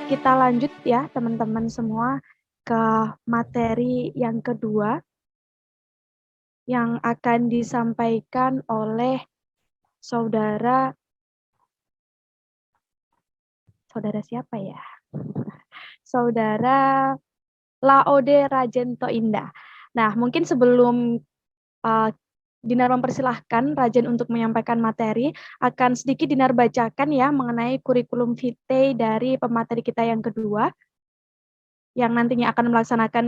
kita lanjut ya teman-teman semua ke materi yang kedua yang akan disampaikan oleh saudara siapa ya? Saudara Laode Rajento Indah. Nah, mungkin sebelum Dinar mempersilahkan Rajen untuk menyampaikan materi, akan sedikit Dinar bacakan ya mengenai kurikulum vitae dari pemateri kita yang kedua, yang nantinya akan melaksanakan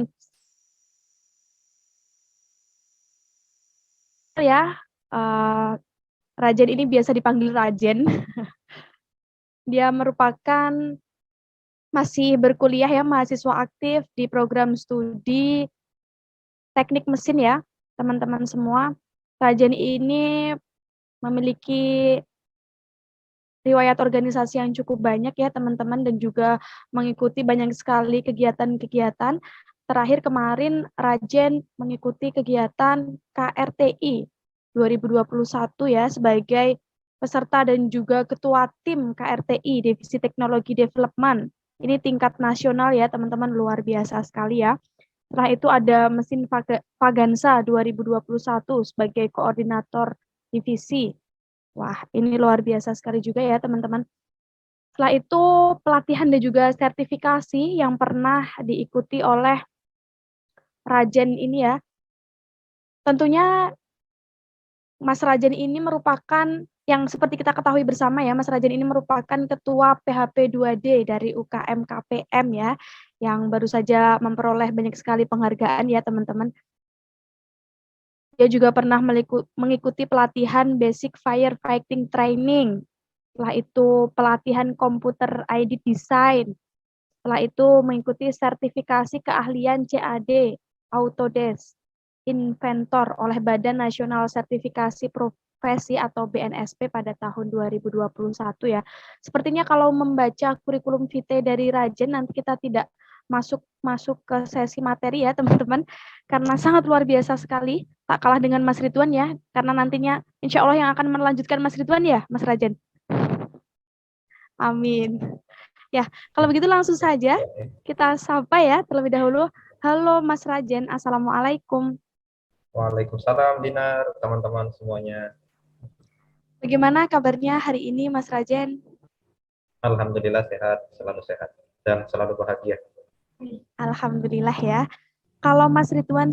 ya, Rajen ini biasa dipanggil Rajen. Dia merupakan masih berkuliah ya, mahasiswa aktif di program studi teknik mesin ya, teman-teman semua. Rajen ini memiliki riwayat organisasi yang cukup banyak ya teman-teman, dan juga mengikuti banyak sekali kegiatan-kegiatan. Terakhir kemarin Rajen mengikuti kegiatan KRTI 2021 ya sebagai peserta dan juga ketua tim KRTI Divisi Teknologi Development. Ini tingkat nasional ya teman-teman, luar biasa sekali ya. Setelah itu ada mesin Fagansa 2021 sebagai koordinator divisi. Wah, ini luar biasa sekali juga ya teman-teman. Setelah itu pelatihan dan juga sertifikasi yang pernah diikuti oleh Rajen ini ya. Tentunya Mas Rajen ini merupakan yang seperti kita ketahui bersama ya, Mas Rajen ini merupakan ketua PHP 2D dari UKM KPM ya, yang baru saja memperoleh banyak sekali penghargaan ya teman-teman. Dia juga pernah mengikuti pelatihan Basic Firefighting Training. Setelah itu pelatihan Computer ID Design. Setelah itu mengikuti sertifikasi keahlian CAD, Autodesk, Inventor oleh Badan Nasional Sertifikasi Profesi atau BNSP pada tahun 2021 ya. Sepertinya kalau membaca kurikulum vitae dari Rajen, nanti kita tidak masuk ke sesi materi ya teman-teman, karena sangat luar biasa sekali, tak kalah dengan Mas Ridwan ya, karena nantinya insya Allah yang akan melanjutkan Mas Ridwan ya Mas Rajen. Amin. Ya, kalau begitu langsung saja kita sapa ya terlebih dahulu. Halo Mas Rajen, Assalamualaikum. Waalaikumsalam Dinar, teman-teman semuanya. Bagaimana kabarnya hari ini Mas Rajen? Alhamdulillah sehat, dan selalu bahagia. Alhamdulillah ya. Kalau Mas Ridwan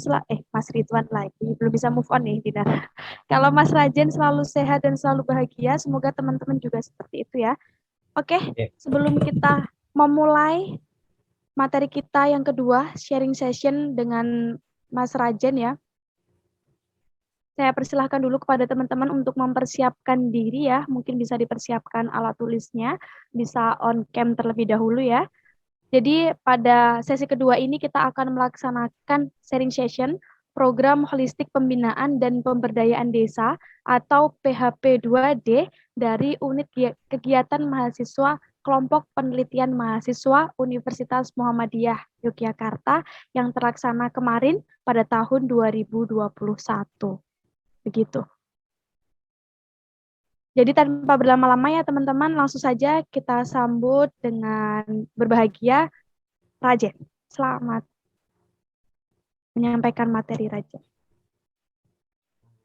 lagi belum bisa move on nih, Dinar. Kalau Mas Rajen selalu sehat dan selalu bahagia, semoga teman-teman juga seperti itu ya. Oke, sebelum kita memulai materi kita yang kedua, sharing session dengan Mas Rajen ya. Saya persilahkan dulu kepada teman-teman untuk mempersiapkan diri ya. Mungkin bisa dipersiapkan alat tulisnya, bisa on cam terlebih dahulu ya. Jadi pada sesi kedua ini kita akan melaksanakan sharing session program holistik pembinaan dan pemberdayaan desa atau PHP 2D dari unit kegiatan mahasiswa kelompok penelitian mahasiswa Universitas Muhammadiyah Yogyakarta yang terlaksana kemarin pada tahun 2021. Begitu. Jadi tanpa berlama-lama ya teman-teman, langsung saja kita sambut dengan berbahagia Rajen. Selamat menyampaikan materi Rajen.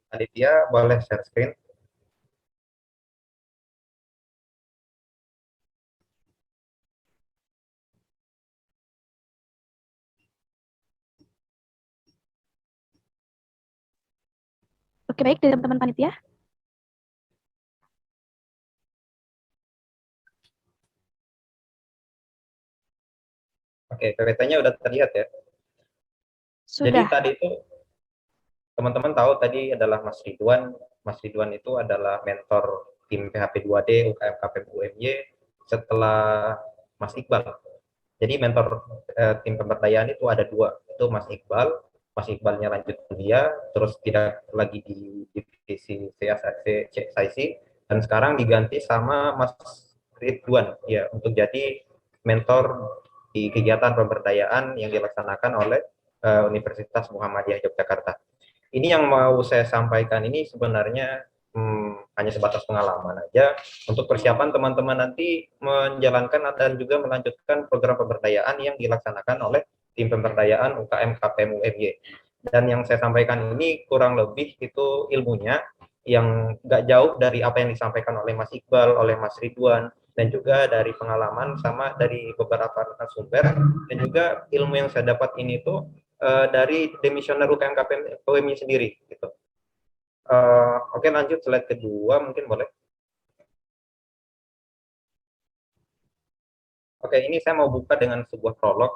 Aditya, boleh share screen? Oke, baik dari teman-teman panitia. Oke, PPT-nya udah terlihat ya. Sudah. Jadi tadi itu teman-teman tahu tadi adalah Mas Ridwan. Mas Ridwan itu adalah mentor tim PHP 2D UKM KPM UMY setelah Mas Iqbal. Jadi mentor tim pemberdayaan itu ada dua, itu Mas Iqbal. Mas Iqbalnya lanjut kuliah, terus tidak lagi di divisi CSIC, dan sekarang diganti sama Mas Ridwan ya untuk jadi mentor di kegiatan pemberdayaan yang dilaksanakan oleh Universitas Muhammadiyah Yogyakarta. Ini yang mau saya sampaikan ini sebenarnya hanya sebatas pengalaman aja untuk persiapan teman-teman nanti menjalankan dan juga melanjutkan program pemberdayaan yang dilaksanakan oleh tim pemberdayaan UKM KPM UMY. Dan yang saya sampaikan ini kurang lebih itu ilmunya yang nggak jauh dari apa yang disampaikan oleh Mas Iqbal, oleh Mas Ridwan, dan juga dari pengalaman sama dari beberapa narasumber, dan juga ilmu yang saya dapat ini tuh dari demisioner UKM KPM UMY sendiri gitu. Oke, lanjut slide kedua mungkin boleh. Oke, ini saya mau buka dengan sebuah prolog.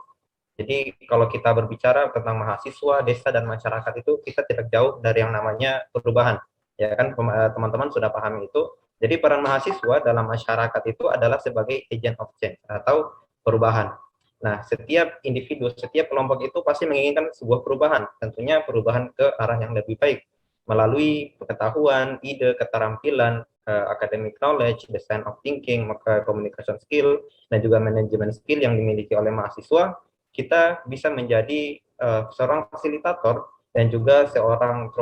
Jadi kalau kita berbicara tentang mahasiswa, desa, dan masyarakat itu kita tidak jauh dari yang namanya perubahan. Ya kan teman-teman sudah paham itu. Jadi peran mahasiswa dalam masyarakat itu adalah sebagai agent of change atau perubahan. Nah, setiap individu, setiap kelompok itu pasti menginginkan sebuah perubahan, tentunya perubahan ke arah yang lebih baik melalui pengetahuan, ide, keterampilan, academic knowledge, design of thinking, maka communication skill, dan juga manajemen skill yang dimiliki oleh mahasiswa, kita bisa menjadi seorang fasilitator dan juga seorang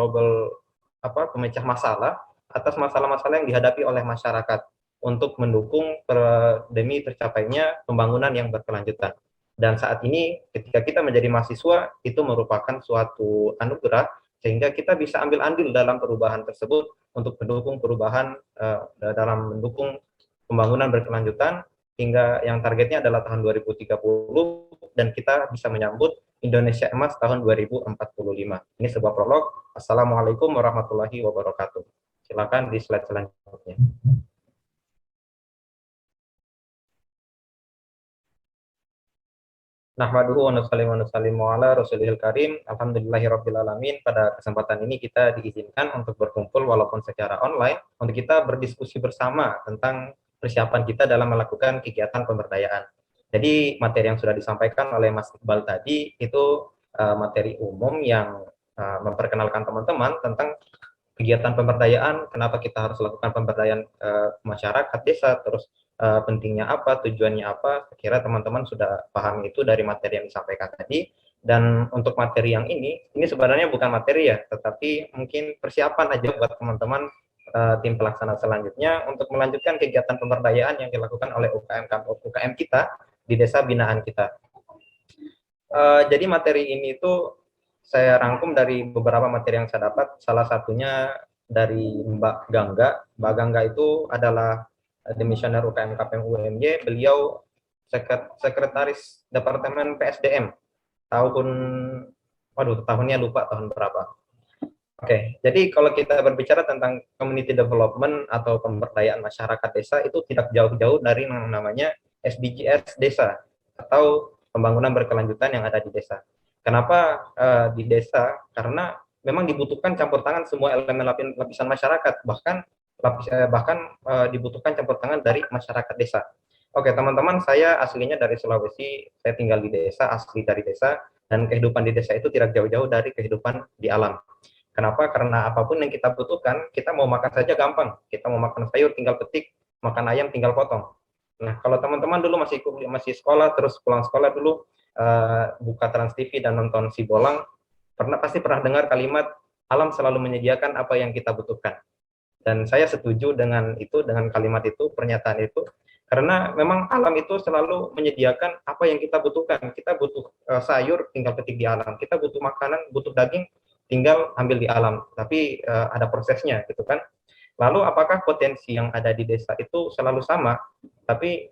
pemecah masalah atas masalah-masalah yang dihadapi oleh masyarakat untuk mendukung demi tercapainya pembangunan yang berkelanjutan. Dan saat ini ketika kita menjadi mahasiswa itu merupakan suatu anugerah sehingga kita bisa ambil andil dalam perubahan tersebut untuk mendukung perubahan dalam mendukung pembangunan berkelanjutan hingga yang targetnya adalah tahun 2030 dan kita bisa menyambut Indonesia Emas tahun 2045. Ini sebuah prolog. Assalamualaikum warahmatullahi wabarakatuh. Silakan di slide selanjutnya. Nahmaduhu wa nusallimu ala rasulihil karim. Alhamdulillahirabbil alamin. Pada kesempatan ini kita diizinkan untuk berkumpul walaupun secara online untuk kita berdiskusi bersama tentang persiapan kita dalam melakukan kegiatan pemberdayaan. Jadi materi yang sudah disampaikan oleh Mas Iqbal tadi itu materi umum yang memperkenalkan teman-teman tentang kegiatan pemberdayaan, kenapa kita harus lakukan pemberdayaan masyarakat desa, terus pentingnya apa, tujuannya apa. Saya kira teman-teman sudah paham itu dari materi yang disampaikan tadi. Dan untuk materi yang ini sebenarnya bukan materi ya, tetapi mungkin persiapan aja buat teman-teman tim pelaksana selanjutnya untuk melanjutkan kegiatan pemberdayaan yang dilakukan oleh UKM kita di desa binaan kita. Jadi materi ini itu saya rangkum dari beberapa materi yang saya dapat, salah satunya dari Mbak Gangga. Mbak Gangga itu adalah demisioner UKM KPM UMY, beliau sekretaris Departemen PSDM tahunnya lupa tahun berapa. Oke, jadi kalau kita berbicara tentang community development atau pemberdayaan masyarakat desa itu tidak jauh-jauh dari yang namanya SDGs desa atau pembangunan berkelanjutan yang ada di desa. Kenapa di desa? Karena memang dibutuhkan campur tangan semua elemen lapisan masyarakat, bahkan dibutuhkan campur tangan dari masyarakat desa. Oke, teman-teman, saya aslinya dari Sulawesi, saya tinggal di desa, asli dari desa, dan kehidupan di desa itu tidak jauh-jauh dari kehidupan di alam. Kenapa? Karena apapun yang kita butuhkan, kita mau makan saja gampang. Kita mau makan sayur tinggal petik, makan ayam tinggal potong. Nah, kalau teman-teman dulu masih sekolah, terus pulang sekolah dulu buka Trans TV dan nonton Si Bolang, pasti pernah dengar kalimat alam selalu menyediakan apa yang kita butuhkan. Dan saya setuju dengan itu, dengan kalimat itu, pernyataan itu, karena memang alam itu selalu menyediakan apa yang kita butuhkan. Kita butuh sayur, tinggal petik di alam. Kita butuh makanan, butuh daging, tinggal ambil di alam. Tapi ada prosesnya, gitu kan. Lalu apakah potensi yang ada di desa itu selalu sama? Tapi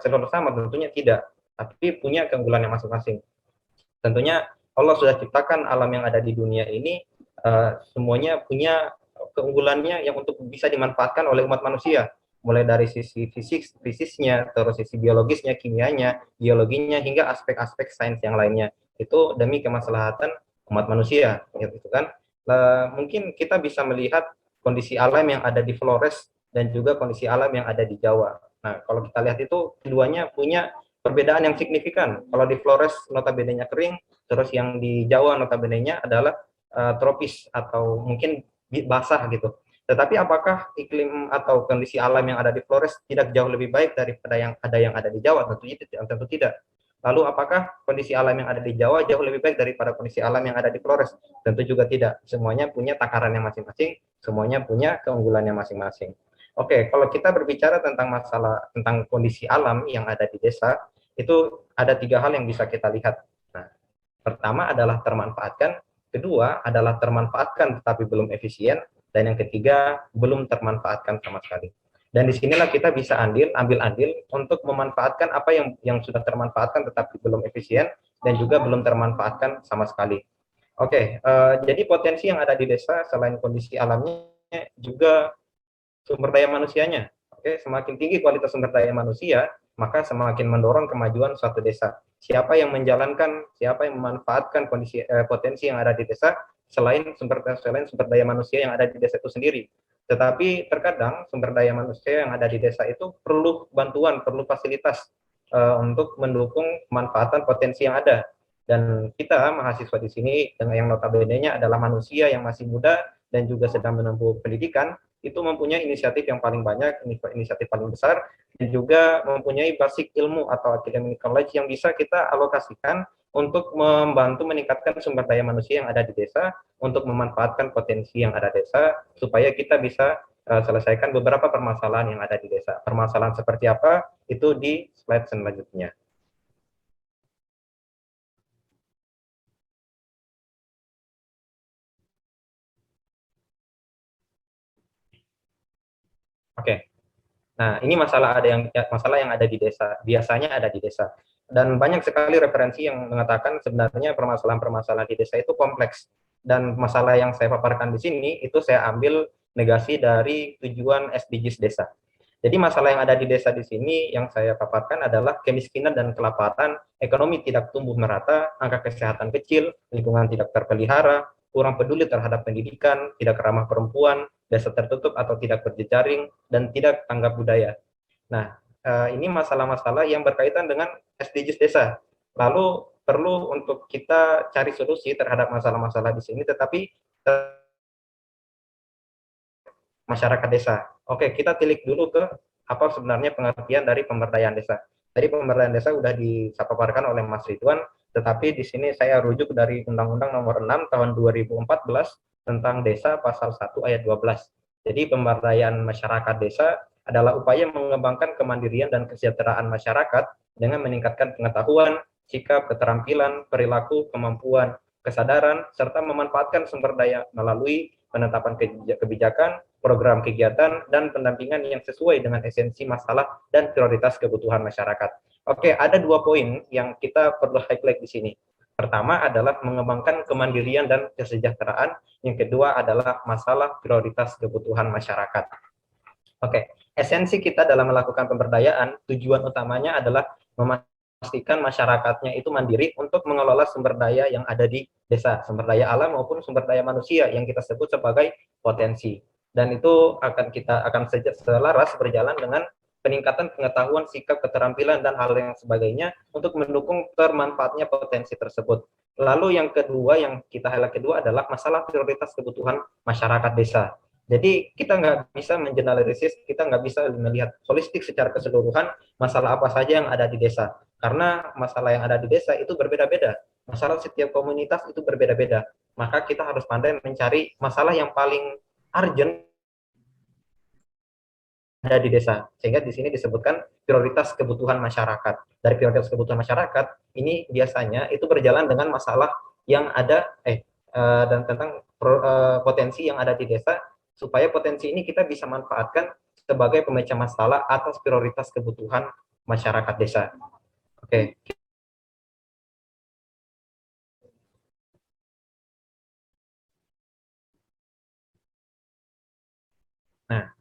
selalu sama tentunya tidak. Tapi punya keunggulannya masing-masing. Tentunya Allah sudah ciptakan alam yang ada di dunia ini semuanya punya keunggulannya yang untuk bisa dimanfaatkan oleh umat manusia, mulai dari sisi fisiknya, terus sisi biologisnya, kimianya, biologinya, hingga aspek-aspek sains yang lainnya. Itu demi kemaslahatan umat manusia, gitu kan. Mungkin kita bisa melihat kondisi alam yang ada di Flores dan juga kondisi alam yang ada di Jawa. Nah, kalau kita lihat itu keduanya punya perbedaan yang signifikan. Kalau di Flores notabene-nya kering, terus yang di Jawa notabene-nya adalah tropis atau mungkin basah gitu. Tetapi apakah iklim atau kondisi alam yang ada di Flores tidak jauh lebih baik daripada yang ada di Jawa? Tentu tidak. Lalu apakah kondisi alam yang ada di Jawa jauh lebih baik daripada kondisi alam yang ada di Flores? Tentu juga tidak. Semuanya punya takaran yang masing-masing Semuanya punya keunggulannya masing-masing. Oke, kalau kita berbicara tentang tentang kondisi alam yang ada di desa, itu ada 3 hal yang bisa kita lihat. Nah, pertama adalah termanfaatkan, kedua adalah termanfaatkan tetapi belum efisien, dan yang ketiga belum termanfaatkan sama sekali. Dan disinilah kita bisa ambil andil untuk memanfaatkan apa yang sudah termanfaatkan tetapi belum efisien dan juga belum termanfaatkan sama sekali. Oke, jadi potensi yang ada di desa selain kondisi alamnya juga sumber daya manusianya. Oke, semakin tinggi kualitas sumber daya manusia, maka semakin mendorong kemajuan suatu desa. Siapa yang menjalankan, siapa yang memanfaatkan potensi yang ada di desa selain sumber daya manusia yang ada di desa itu sendiri. Tetapi terkadang sumber daya manusia yang ada di desa itu perlu bantuan, perlu fasilitas untuk mendukung pemanfaatan potensi yang ada. Dan kita mahasiswa di sini dengan yang notabene-nya adalah manusia yang masih muda dan juga sedang menempuh pendidikan, itu mempunyai inisiatif yang paling banyak, inisiatif paling besar, dan juga mempunyai basic ilmu atau academic knowledge yang bisa kita alokasikan untuk membantu meningkatkan sumber daya manusia yang ada di desa, untuk memanfaatkan potensi yang ada di desa, supaya kita bisa selesaikan beberapa permasalahan yang ada di desa. Permasalahan seperti apa? Itu di slide selanjutnya. Oke. Nah, ini masalah yang ada di desa, biasanya ada di desa. Dan banyak sekali referensi yang mengatakan sebenarnya permasalahan-permasalahan di desa itu kompleks. Dan masalah yang saya paparkan di sini itu saya ambil negasi dari tujuan SDGs desa. Jadi masalah yang ada di desa di sini yang saya paparkan adalah kemiskinan dan kelaparan, ekonomi tidak tumbuh merata, angka kesehatan kecil, lingkungan tidak terpelihara, kurang peduli terhadap pendidikan, tidak ramah perempuan, desa tertutup atau tidak berjejaring, dan tidak tanggap budaya. Nah, ini masalah-masalah yang berkaitan dengan SDGs desa. Lalu perlu untuk kita cari solusi terhadap masalah-masalah di sini, tetapi masyarakat desa. Oke, kita tilik dulu ke apa sebenarnya pengertian dari pemberdayaan desa. Tadi pemberdayaan desa sudah dipaparkan oleh Mas Ridwan, tetapi di sini saya rujuk dari Undang-Undang Nomor 6 Tahun 2014 tentang Desa Pasal 1 Ayat 12. Jadi pemberdayaan masyarakat desa adalah upaya mengembangkan kemandirian dan kesejahteraan masyarakat dengan meningkatkan pengetahuan, sikap, keterampilan, perilaku, kemampuan, kesadaran, serta memanfaatkan sumber daya melalui penetapan kebijakan, program kegiatan, dan pendampingan yang sesuai dengan esensi masalah dan prioritas kebutuhan masyarakat. Oke, ada 2 poin yang kita perlu highlight di sini. Pertama adalah mengembangkan kemandirian dan kesejahteraan. Yang kedua adalah masalah prioritas kebutuhan masyarakat. Oke, esensi kita dalam melakukan pemberdayaan, tujuan utamanya adalah memastikan masyarakatnya itu mandiri untuk mengelola sumber daya yang ada di desa, sumber daya alam maupun sumber daya manusia yang kita sebut sebagai potensi. Dan itu akan selaras berjalan dengan peningkatan pengetahuan, sikap, keterampilan, dan hal yang sebagainya untuk mendukung termanfaatnya potensi tersebut. Lalu yang kedua, yang kita highlight kedua adalah masalah prioritas kebutuhan masyarakat desa. Jadi kita nggak bisa mengeneralisir, kita nggak bisa melihat holistik secara keseluruhan masalah apa saja yang ada di desa. Karena masalah yang ada di desa itu berbeda-beda. Masalah setiap komunitas itu berbeda-beda. Maka kita harus pandai mencari masalah yang paling urgent ada di desa. Sehingga di sini disebutkan prioritas kebutuhan masyarakat. Dari prioritas kebutuhan masyarakat, ini biasanya itu berjalan dengan masalah yang ada dan tentang potensi yang ada di desa, supaya potensi ini kita bisa manfaatkan sebagai pemecah masalah atas prioritas kebutuhan masyarakat desa. Oke. Nah,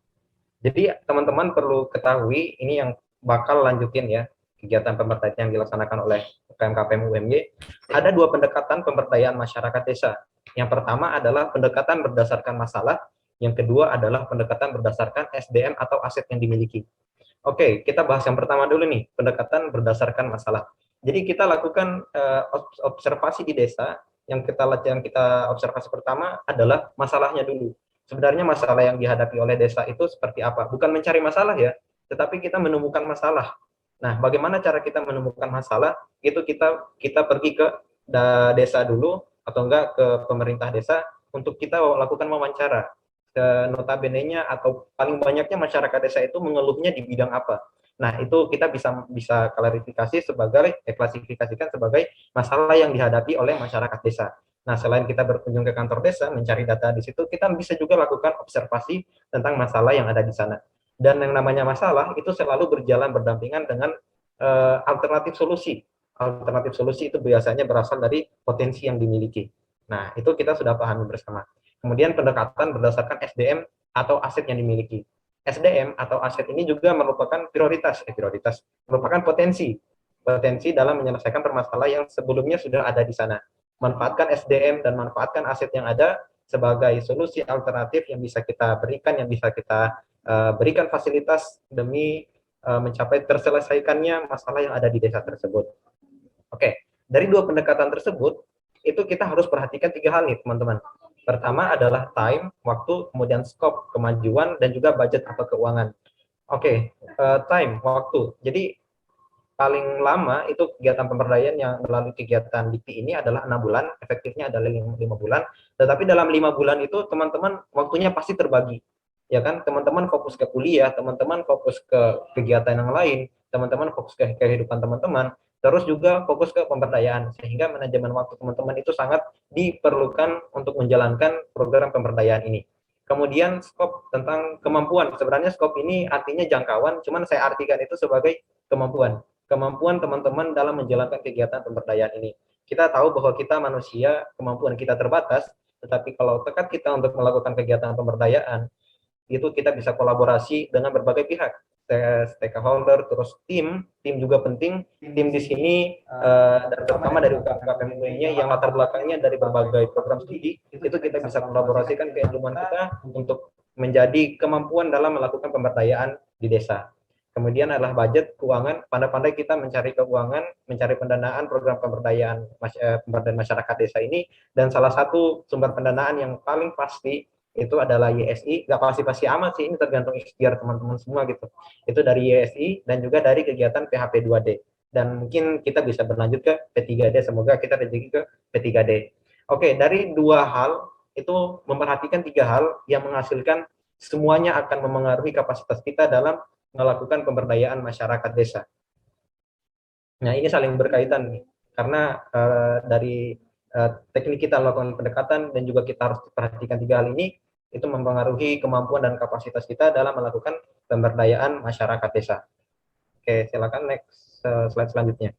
jadi teman-teman perlu ketahui ini yang bakal lanjutin ya kegiatan pemberdayaan yang dilaksanakan oleh UKM-KPM UMY. Ada 2 pendekatan pemberdayaan masyarakat desa. Yang pertama adalah pendekatan berdasarkan masalah, yang kedua adalah pendekatan berdasarkan SDM atau aset yang dimiliki. Oke, kita bahas yang pertama dulu nih, pendekatan berdasarkan masalah. Jadi kita lakukan observasi di desa, yang kita observasi pertama adalah masalahnya dulu. Sebenarnya masalah yang dihadapi oleh desa itu seperti apa? Bukan mencari masalah ya, tetapi kita menemukan masalah. Nah, bagaimana cara kita menemukan masalah? Itu kita pergi ke desa dulu atau enggak ke pemerintah desa untuk kita lakukan wawancara. notabene-nya atau paling banyaknya masyarakat desa itu mengeluhnya di bidang apa. Nah, itu kita bisa klarifikasi sebagai klasifikasikan sebagai masalah yang dihadapi oleh masyarakat desa. Nah, selain kita berkunjung ke kantor desa mencari data di situ, kita bisa juga lakukan observasi tentang masalah yang ada di sana. Dan yang namanya masalah itu selalu berjalan berdampingan dengan alternatif solusi. Alternatif solusi itu biasanya berasal dari potensi yang dimiliki. Nah, itu kita sudah pahami bersama. Kemudian pendekatan berdasarkan SDM atau aset yang dimiliki. SDM atau aset ini juga merupakan prioritas merupakan potensi dalam menyelesaikan permasalahan yang sebelumnya sudah ada di sana. Manfaatkan SDM dan manfaatkan aset yang ada sebagai solusi alternatif yang bisa kita berikan, yang bisa kita berikan fasilitas demi mencapai terselesaikannya masalah yang ada di desa tersebut. Oke, dari dua pendekatan tersebut, itu kita harus perhatikan tiga hal nih, teman-teman. Pertama adalah time, waktu, kemudian scope, kemajuan, dan juga budget atau keuangan. Oke, time, waktu. Jadi paling lama itu kegiatan pemberdayaan yang melalui kegiatan DIKTI ini adalah 6 bulan, efektifnya adalah 5 bulan. Tetapi dalam 5 bulan itu teman-teman waktunya pasti terbagi. Ya kan, teman-teman fokus ke kuliah, teman-teman fokus ke kegiatan yang lain, teman-teman fokus ke kehidupan teman-teman, terus juga fokus ke pemberdayaan, sehingga manajemen waktu teman-teman itu sangat diperlukan untuk menjalankan program pemberdayaan ini. Kemudian skop tentang kemampuan, sebenarnya skop ini artinya jangkauan, cuman saya artikan itu sebagai kemampuan teman-teman dalam menjalankan kegiatan pemberdayaan ini. Kita tahu bahwa kita manusia, kemampuan kita terbatas, tetapi kalau tekad kita untuk melakukan kegiatan pemberdayaan, itu kita bisa kolaborasi dengan berbagai pihak, stakeholder, terus tim juga penting. Tim di sini dan terutama dari UKM-nya yang latar belakangnya dari berbagai program studi, itu kita bisa kolaborasikan keilmuan kita untuk menjadi kemampuan dalam melakukan pemberdayaan di desa. Kemudian adalah budget, keuangan, pandai-pandai kita mencari keuangan, mencari pendanaan program pemberdayaan masyarakat desa ini, dan salah satu sumber pendanaan yang paling pasti itu adalah YSI, nggak pasti-pasti amat sih, ini tergantung ikhtiar teman-teman semua gitu. Itu dari YSI dan juga dari kegiatan PHP 2D. Dan mungkin kita bisa berlanjut ke P3D, semoga kita rezeki ke P3D. Oke, dari dua hal, itu memperhatikan tiga hal yang menghasilkan semuanya akan memengaruhi kapasitas kita dalam melakukan pemberdayaan masyarakat desa. Nah, ini saling berkaitan nih, karena dari teknik kita melakukan pendekatan dan juga kita harus perhatikan tiga hal ini, itu mempengaruhi kemampuan dan kapasitas kita dalam melakukan pemberdayaan masyarakat desa. Oke, silakan next slide selanjutnya.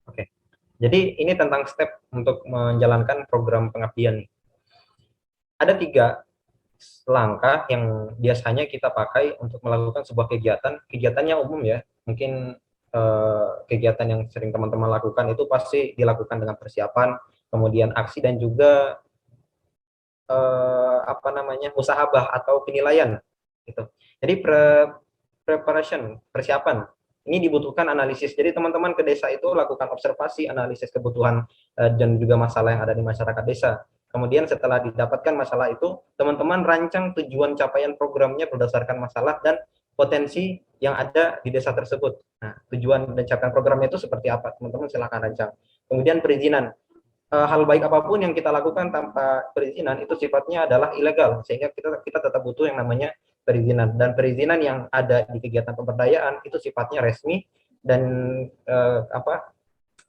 Oke, jadi ini tentang step untuk menjalankan program pengabdian nih. Ada tiga langkah yang biasanya kita pakai untuk melakukan sebuah kegiatannya umum ya. Mungkin kegiatan yang sering teman-teman lakukan itu pasti dilakukan dengan persiapan, kemudian aksi dan juga musahabah atau penilaian gitu. Jadi persiapan ini dibutuhkan analisis. Jadi teman-teman ke desa itu lakukan observasi, analisis kebutuhan dan juga masalah yang ada di masyarakat desa. Kemudian setelah didapatkan masalah itu, teman-teman rancang tujuan capaian programnya berdasarkan masalah dan potensi yang ada di desa tersebut. Nah, tujuan dan capaian programnya itu seperti apa? Teman-teman silakan rancang. Kemudian perizinan. Hal baik apapun yang kita lakukan tanpa perizinan itu sifatnya adalah ilegal, sehingga kita tetap butuh yang namanya perizinan. Dan perizinan yang ada di kegiatan pemberdayaan itu sifatnya resmi dan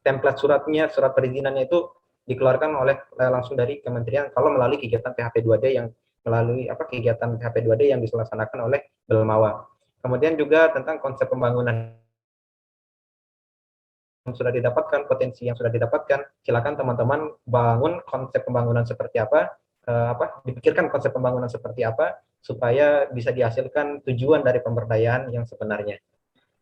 template surat perizinannya itu dikeluarkan oleh langsung dari kementerian kalau melalui kegiatan PHP 2D yang melalui kegiatan PHP 2D yang dilaksanakan oleh Belmawa. Kemudian juga tentang konsep pembangunan yang sudah didapatkan, potensi yang sudah didapatkan, silakan teman-teman bangun konsep pembangunan seperti apa, dipikirkan konsep pembangunan seperti apa supaya bisa dihasilkan tujuan dari pemberdayaan yang sebenarnya.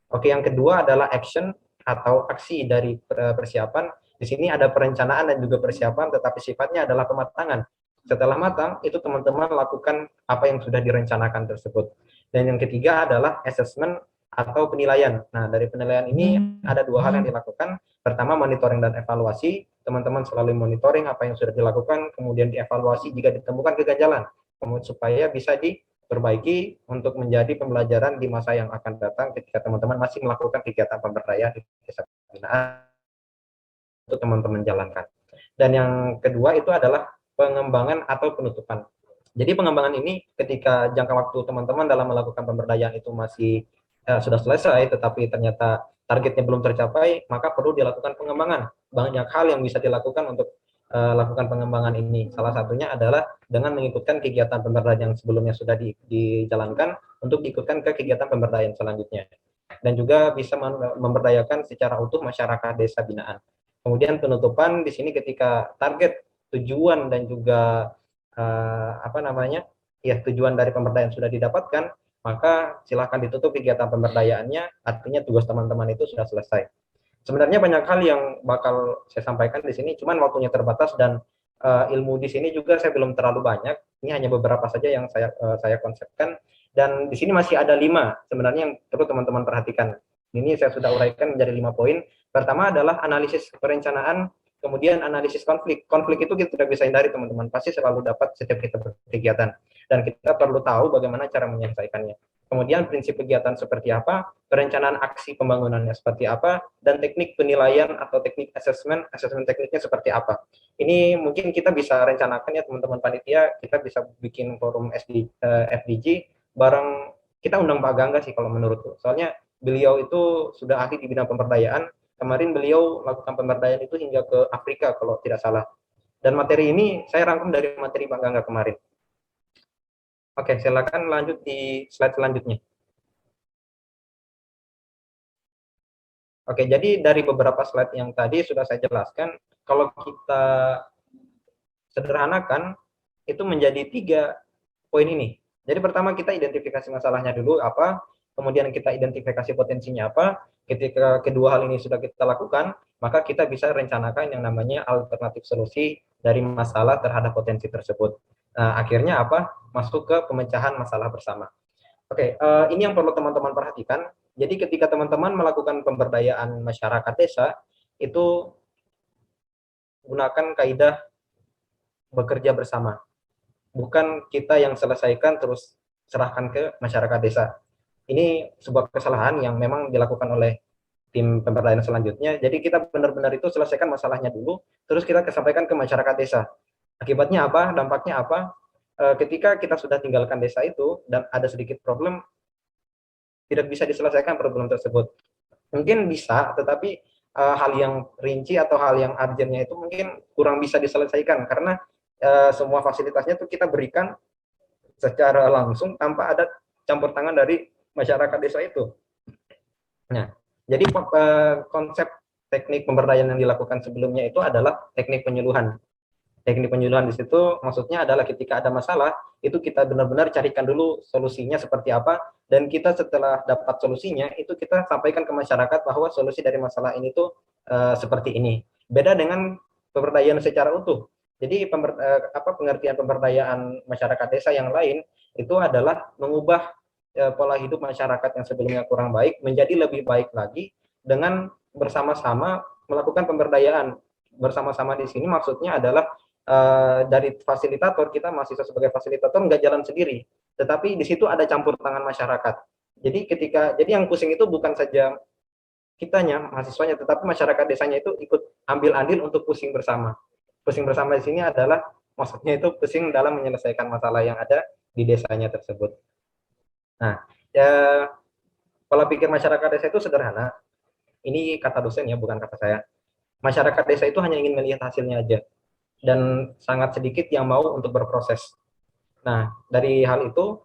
Oke, yang kedua adalah action atau aksi dari persiapan. Di sini ada perencanaan dan juga persiapan, tetapi sifatnya adalah pematangan. Setelah matang, itu teman-teman lakukan apa yang sudah direncanakan tersebut. Dan yang ketiga adalah assessment atau penilaian. Nah, dari penilaian ini ada dua hal yang dilakukan. Pertama, monitoring dan evaluasi. Teman-teman selalu monitoring apa yang sudah dilakukan, kemudian dievaluasi jika ditemukan kegagalan, supaya bisa diperbaiki untuk menjadi pembelajaran di masa yang akan datang ketika teman-teman masih melakukan kegiatan pemberdayaan di desa pembinaan untuk teman-teman jalankan. Dan yang kedua itu adalah pengembangan atau penutupan. Jadi pengembangan ini ketika jangka waktu teman-teman dalam melakukan pemberdayaan itu masih sudah selesai, tetapi ternyata targetnya belum tercapai, maka perlu dilakukan pengembangan. Banyak hal yang bisa dilakukan untuk lakukan pengembangan ini. Salah satunya adalah dengan mengikutkan kegiatan pemberdayaan yang sebelumnya sudah dijalankan untuk diikutkan ke kegiatan pemberdayaan selanjutnya. Dan juga bisa memberdayakan secara utuh masyarakat desa binaan. Kemudian penutupan di sini ketika target, tujuan dan juga apa namanya ya tujuan dari pemberdayaan sudah didapatkan, maka silakan ditutup kegiatan pemberdayaannya, artinya tugas teman-teman itu sudah selesai. Sebenarnya banyak hal yang bakal saya sampaikan di sini, cuman waktunya terbatas dan ilmu di sini juga saya belum terlalu banyak. Ini hanya beberapa saja yang saya konsepkan, dan di sini masih ada 5 sebenarnya yang perlu teman-teman perhatikan. Ini saya sudah uraikan menjadi 5 poin. Pertama adalah analisis perencanaan, kemudian analisis konflik. Konflik itu kita tidak bisa hindari teman-teman, pasti selalu dapat setiap kita berkegiatan, dan kita perlu tahu bagaimana cara menyelesaikannya. Kemudian prinsip kegiatan seperti apa, perencanaan aksi pembangunannya seperti apa, dan teknik penilaian atau teknik asesmen tekniknya seperti apa. Ini mungkin kita bisa rencanakan ya teman-teman panitia, kita bisa bikin forum FDG bareng, kita undang Pak Gangga sih kalau menurutku. Soalnya beliau itu sudah ahli di bidang pemberdayaan. Kemarin beliau lakukan pemberdayaan itu hingga ke Afrika kalau tidak salah. Dan materi ini saya rangkum dari materi Pak Gangga kemarin. Oke, silakan lanjut di slide selanjutnya. Oke, jadi dari beberapa slide yang tadi sudah saya jelaskan, kalau kita sederhanakan, itu menjadi 3 poin ini. Jadi pertama kita identifikasi masalahnya dulu apa, kemudian kita identifikasi potensinya apa, ketika kedua hal ini sudah kita lakukan, maka kita bisa rencanakan yang namanya alternatif solusi dari masalah terhadap potensi tersebut. Nah, akhirnya apa? Masuk ke pemecahan masalah bersama. Oke, ini yang perlu teman-teman perhatikan. Jadi ketika teman-teman melakukan pemberdayaan masyarakat desa, itu gunakan kaidah bekerja bersama. Bukan kita yang selesaikan terus serahkan ke masyarakat desa. Ini sebuah kesalahan yang memang dilakukan oleh tim pemberdayaan selanjutnya. Jadi kita benar-benar itu selesaikan masalahnya dulu, terus kita sampaikan ke masyarakat desa. Akibatnya apa? Dampaknya apa? Ketika kita sudah tinggalkan desa itu dan ada sedikit problem, tidak bisa diselesaikan problem tersebut. Mungkin bisa, tetapi hal yang rinci atau hal yang urgentnya itu mungkin kurang bisa diselesaikan karena semua fasilitasnya itu kita berikan secara langsung tanpa ada campur tangan dari masyarakat desa itu. Nah, jadi konsep teknik pemberdayaan yang dilakukan sebelumnya itu adalah teknik penyuluhan. Teknik penyuluhan di situ maksudnya adalah ketika ada masalah, itu kita benar-benar carikan dulu solusinya seperti apa, dan kita setelah dapat solusinya, itu kita sampaikan ke masyarakat bahwa solusi dari masalah ini tuh seperti ini. Beda dengan pemberdayaan secara utuh. Jadi pengertian pemberdayaan masyarakat desa yang lain itu adalah mengubah pola hidup masyarakat yang sebelumnya kurang baik menjadi lebih baik lagi dengan bersama-sama melakukan pemberdayaan. Bersama-sama di sini maksudnya adalah dari fasilitator, kita mahasiswa sebagai fasilitator nggak jalan sendiri, tetapi di situ ada campur tangan masyarakat. Jadi yang pusing itu bukan saja kitanya mahasiswanya, tetapi masyarakat desanya itu ikut ambil andil untuk pusing bersama. Pusing bersama di sini adalah maksudnya itu pusing dalam menyelesaikan masalah yang ada di desanya tersebut. Nah, ya, pola pikir masyarakat desa itu sederhana. Ini kata dosen ya, bukan kata saya. Masyarakat desa itu hanya ingin melihat hasilnya aja, dan sangat sedikit yang mau untuk berproses. Nah, dari hal itu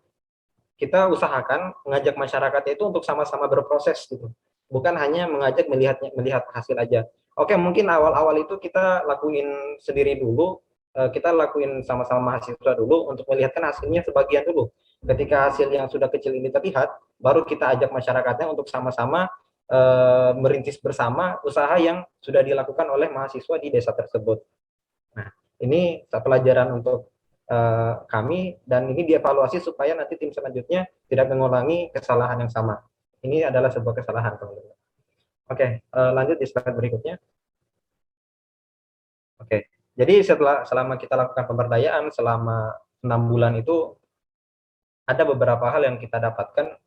kita usahakan mengajak masyarakatnya itu untuk sama-sama berproses gitu. Bukan hanya mengajak melihat hasil aja. Oke, mungkin awal-awal itu kita lakuin sendiri dulu, kita lakuin sama-sama mahasiswa dulu untuk melihatkan hasilnya sebagian dulu. Ketika hasil yang sudah kecil ini terlihat, baru kita ajak masyarakatnya untuk sama-sama merintis bersama usaha yang sudah dilakukan oleh mahasiswa di desa tersebut. Nah, ini pelajaran untuk kami, dan ini dievaluasi supaya nanti tim selanjutnya tidak mengulangi kesalahan yang sama. Ini adalah sebuah kesalahan, teman-teman. Oke, lanjut di slide berikutnya. Oke, jadi selama kita lakukan pemberdayaan selama 6 bulan itu ada beberapa hal yang kita dapatkan.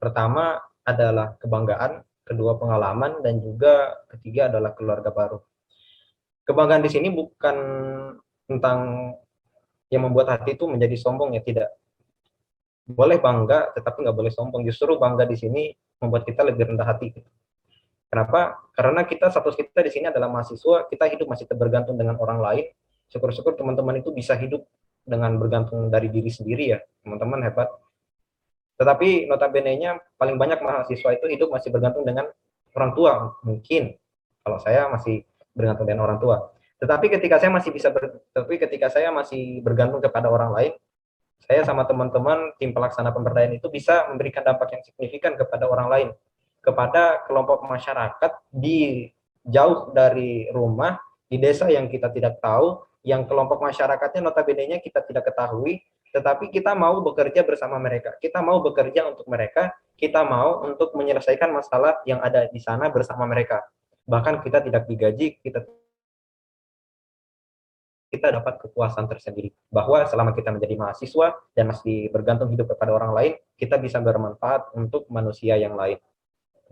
Pertama adalah kebanggaan, kedua pengalaman, dan juga ketiga adalah keluarga baru. Kebanggaan di sini bukan tentang yang membuat hati itu menjadi sombong, ya tidak. Boleh bangga, tetapi nggak boleh sombong. Justru bangga di sini membuat kita lebih rendah hati. Kenapa? Karena kita, status kita di sini adalah mahasiswa, kita hidup masih terbergantung dengan orang lain. Syukur-syukur teman-teman itu bisa hidup dengan bergantung dari diri sendiri ya, teman-teman hebat. Tetapi notabene-nya paling banyak mahasiswa itu hidup masih bergantung dengan orang tua, mungkin. Kalau saya masih bergantung dengan orang tua. Tetapi ketika saya masih bergantung kepada orang lain, saya sama teman-teman tim pelaksana pemberdayaan itu bisa memberikan dampak yang signifikan kepada orang lain, kepada kelompok masyarakat di jauh dari rumah, di desa yang kita tidak tahu, yang kelompok masyarakatnya notabene-nya kita tidak ketahui, tetapi kita mau bekerja bersama mereka, kita mau bekerja untuk mereka, kita mau untuk menyelesaikan masalah yang ada di sana bersama mereka. Bahkan kita tidak digaji, kita dapat kepuasan tersendiri bahwa selama kita menjadi mahasiswa dan masih bergantung hidup kepada orang lain, kita bisa bermanfaat untuk manusia yang lain.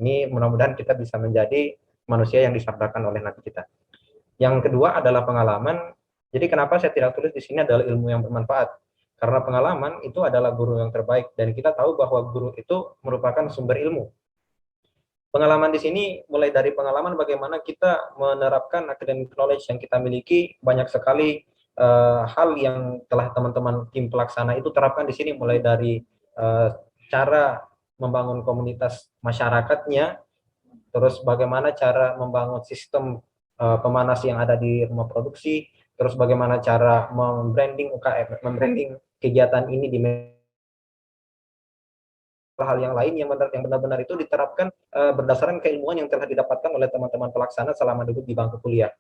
Ini mudah-mudahan kita bisa menjadi manusia yang disabdakan oleh Nabi kita. Yang kedua adalah pengalaman. Jadi kenapa saya tidak tulis di sini adalah ilmu yang bermanfaat? Karena pengalaman itu adalah guru yang terbaik, dan kita tahu bahwa guru itu merupakan sumber ilmu. Pengalaman di sini mulai dari pengalaman bagaimana kita menerapkan academic knowledge yang kita miliki, banyak sekali hal yang telah teman-teman tim pelaksana itu terapkan di sini, mulai dari cara membangun komunitas masyarakatnya, terus bagaimana cara membangun sistem pemanas yang ada di rumah produksi, terus bagaimana cara membranding UKM, membranding kegiatan ini di hal yang lain yang benar-benar itu diterapkan berdasarkan keilmuan yang telah didapatkan oleh teman-teman pelaksana selama duduk di bangku kuliah.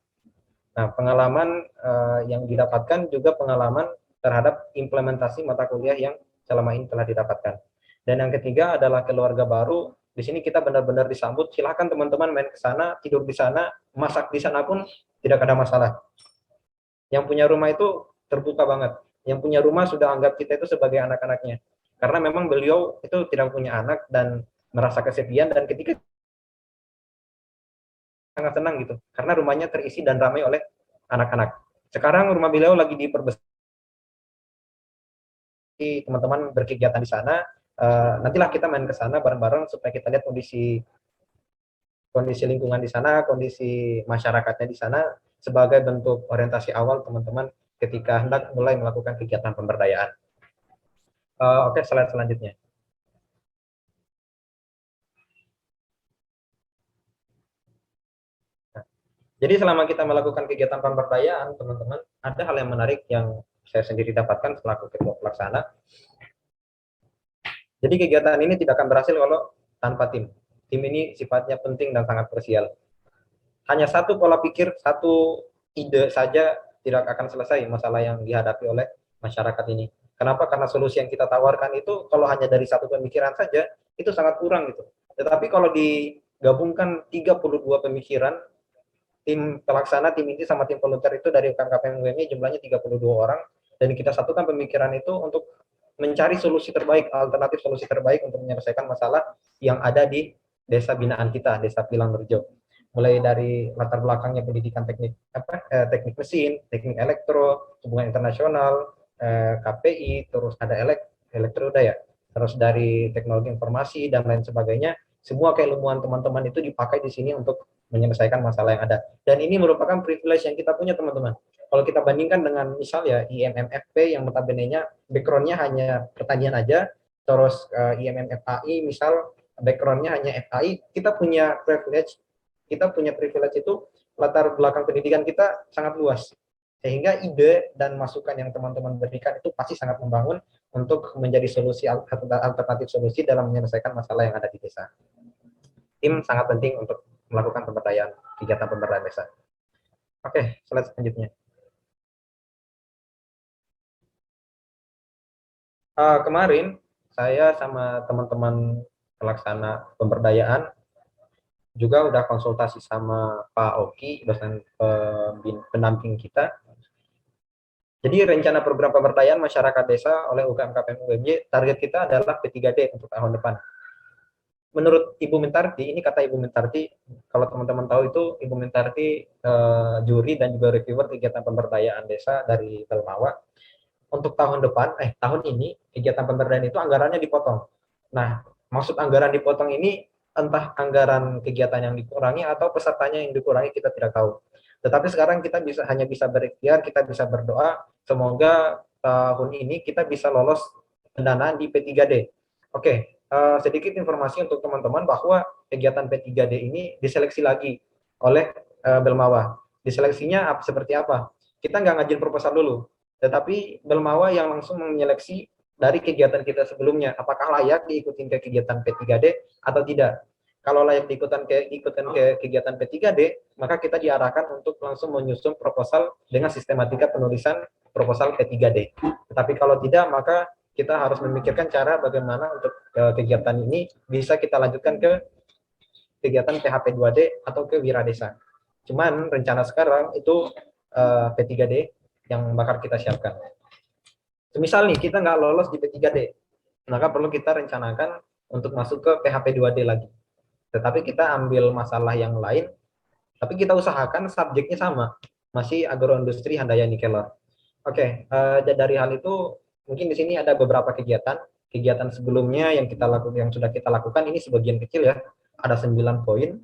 Nah, pengalaman yang didapatkan juga pengalaman terhadap implementasi mata kuliah yang selama ini telah didapatkan. Dan yang ketiga adalah keluarga baru. Di sini kita benar-benar disambut. Silahkan teman-teman main ke sana, tidur di sana, masak di sana pun tidak ada masalah. Yang punya rumah itu terbuka banget. Yang punya rumah sudah anggap kita itu sebagai anak-anaknya. Karena memang beliau itu tidak punya anak dan merasa kesepian, dan ketika sangat senang gitu. Karena rumahnya terisi dan ramai oleh anak-anak. Sekarang rumah beliau lagi diperbesar, teman-teman berkegiatan di sana. Nantilah kita main ke sana bareng-bareng supaya kita lihat kondisi kondisi lingkungan di sana, kondisi masyarakatnya di sana, sebagai bentuk orientasi awal teman-teman ketika hendak mulai melakukan kegiatan pemberdayaan. Oke, slide selanjutnya. Jadi selama kita melakukan kegiatan pemberdayaan, teman-teman, ada hal yang menarik yang saya sendiri dapatkan selaku ketua pelaksana. Jadi kegiatan ini tidak akan berhasil kalau tanpa tim. Tim ini sifatnya penting dan sangat krusial. Hanya satu pola pikir, satu ide saja tidak akan selesai masalah yang dihadapi oleh masyarakat ini. Kenapa? Karena solusi yang kita tawarkan itu kalau hanya dari satu pemikiran saja, itu sangat kurang gitu. Tetapi kalau digabungkan 32 pemikiran, tim pelaksana, tim inti sama tim volunteer itu dari UKM KPM UMY jumlahnya 32 orang, dan kita satukan pemikiran itu untuk mencari solusi terbaik, alternatif solusi terbaik untuk menyelesaikan masalah yang ada di desa binaan kita, Desa Pilang Rejo. Mulai dari latar belakangnya pendidikan teknik mesin, teknik elektro, hubungan internasional, KPI, terus ada elektroda ya, terus dari teknologi informasi dan lain sebagainya. Semua keilmuan teman-teman itu dipakai di sini untuk menyelesaikan masalah yang ada. Dan ini merupakan privilege yang kita punya, teman-teman. Kalau kita bandingkan dengan misal ya IMMFP yang notabene-nya background-nya hanya pertanian aja, terus IMMFAI misal background-nya hanya FAI, kita punya privilege itu latar belakang pendidikan kita sangat luas. Sehingga ide dan masukan yang teman-teman berikan itu pasti sangat membangun untuk menjadi solusi alternatif solusi dalam menyelesaikan masalah yang ada di desa. Tim sangat penting untuk melakukan pemberdayaan, kegiatan pemberdayaan desa. Oke, slide selanjutnya. Kemarin saya sama teman-teman pelaksana pemberdayaan juga udah konsultasi sama Pak Oki, dosen pendamping kita. Jadi rencana program pemberdayaan masyarakat desa oleh UKM KPM UMY, target kita adalah P3D untuk tahun depan. menurut Ibu Mintarti, ini kata Ibu Mintarti, kalau teman-teman tahu itu Ibu Mintarti juri dan juga reviewer kegiatan pemberdayaan desa dari Belmawa. Untuk tahun depan, tahun ini kegiatan pemberdayaan itu anggarannya dipotong. Nah, maksud anggaran dipotong ini entah anggaran kegiatan yang dikurangi atau pesertanya yang dikurangi, kita tidak tahu. Tetapi sekarang kita hanya bisa berikhtiar, kita bisa berdoa semoga tahun ini kita bisa lolos pendanaan di P3D. Oke, sedikit informasi untuk teman-teman bahwa kegiatan P3D ini diseleksi lagi oleh Belmawa. Diseleksinya seperti apa? Kita nggak ngajin proposal dulu, tetapi Belmawa yang langsung menyeleksi dari kegiatan kita sebelumnya, apakah layak diikutin ke kegiatan P3D atau tidak. Kalau layak diikutan ke kegiatan P3D, maka kita diarahkan untuk langsung menyusun proposal dengan sistematika penulisan proposal P3D. Tetapi kalau tidak, maka kita harus memikirkan cara bagaimana untuk kegiatan ini bisa kita lanjutkan ke kegiatan PHP 2D atau ke Wiradesa. Cuman rencana sekarang itu P3D yang bakal kita siapkan. Misal nih kita nggak lolos di P3D, maka perlu kita rencanakan untuk masuk ke PHP 2D lagi. Tetapi kita ambil masalah yang lain, tapi kita usahakan subjeknya sama, masih agroindustri Handayani Kelor. Oke, dari hal itu mungkin di sini ada beberapa kegiatan sebelumnya yang sudah kita lakukan, ini sebagian kecil ya, ada 9 poin.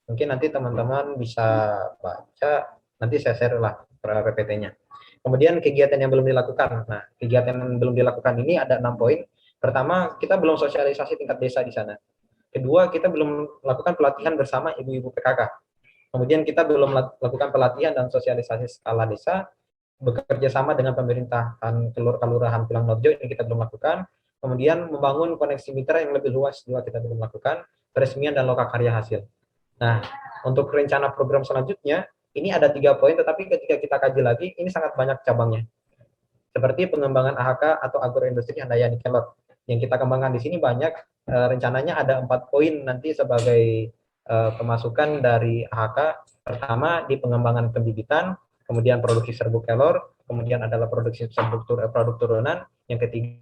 Mungkin nanti teman-teman bisa baca, nanti saya share lah PPT-nya. Kemudian kegiatan yang belum dilakukan. Nah, kegiatan yang belum dilakukan ini ada 6 poin. Pertama, kita belum sosialisasi tingkat desa di sana. Kedua, kita belum melakukan pelatihan bersama ibu-ibu PKK. Kemudian kita belum melakukan pelatihan dan sosialisasi skala desa, bekerja sama dengan pemerintahan kelurahan Pilangnorjo, ini kita belum lakukan. Kemudian membangun koneksi mitra yang lebih luas juga kita belum lakukan. Peresmian dan lokakarya hasil. Nah, untuk rencana program selanjutnya, ini ada 3 poin, tetapi ketika kita kaji lagi, ini sangat banyak cabangnya. Seperti pengembangan AHK atau agroindustri Handayani Kelot. Yang kita kembangkan di sini banyak, rencananya ada 4 poin nanti sebagai pemasukan dari AHK. Pertama, di pengembangan pembibitan, kemudian produksi serbuk kelor, kemudian adalah produksi serbuk produk turunan, yang ketiga,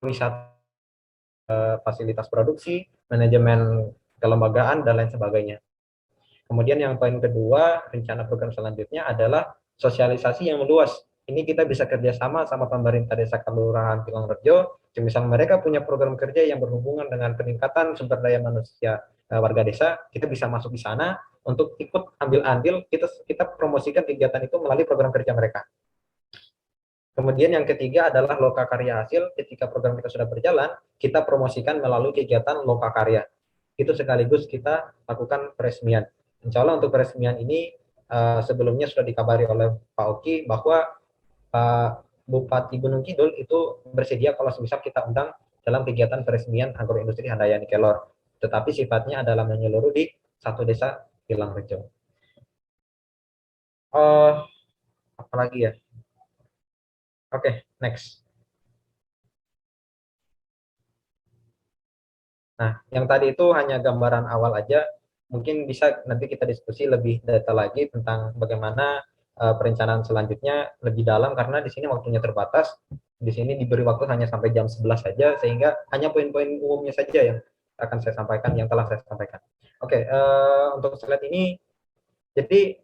wisata, fasilitas produksi, manajemen kelembagaan, dan lain sebagainya. Kemudian yang poin kedua, rencana program selanjutnya adalah sosialisasi yang meluas. Ini kita bisa kerjasama sama pemerintah desa Kelurahan Pilangrejo, misal mereka punya program kerja yang berhubungan dengan peningkatan sumber daya manusia warga desa, kita bisa masuk di sana untuk ikut ambil andil, kita promosikan kegiatan itu melalui program kerja mereka. Kemudian yang ketiga adalah lokakarya hasil, ketika program kita sudah berjalan, kita promosikan melalui kegiatan lokakarya. Itu sekaligus kita lakukan peresmian. Insya Allah untuk peresmian ini sebelumnya sudah dikabari oleh Pak Oki bahwa Pak Bupati Gunung Kidul itu bersedia kalau semisal kita undang dalam kegiatan peresmian agroindustri Handayani Kelor. Tetapi sifatnya adalah menyeluruh di satu desa Pilangrejo. Apalagi ya? Oke, next. Nah, yang tadi itu hanya gambaran awal aja. Mungkin bisa nanti kita diskusi lebih detail lagi tentang bagaimana perencanaan selanjutnya lebih dalam, karena di sini waktunya terbatas. Di sini diberi waktu hanya sampai jam 11 saja, sehingga hanya poin-poin umumnya saja yang akan saya sampaikan, yang telah saya sampaikan. Oke, untuk slide ini, jadi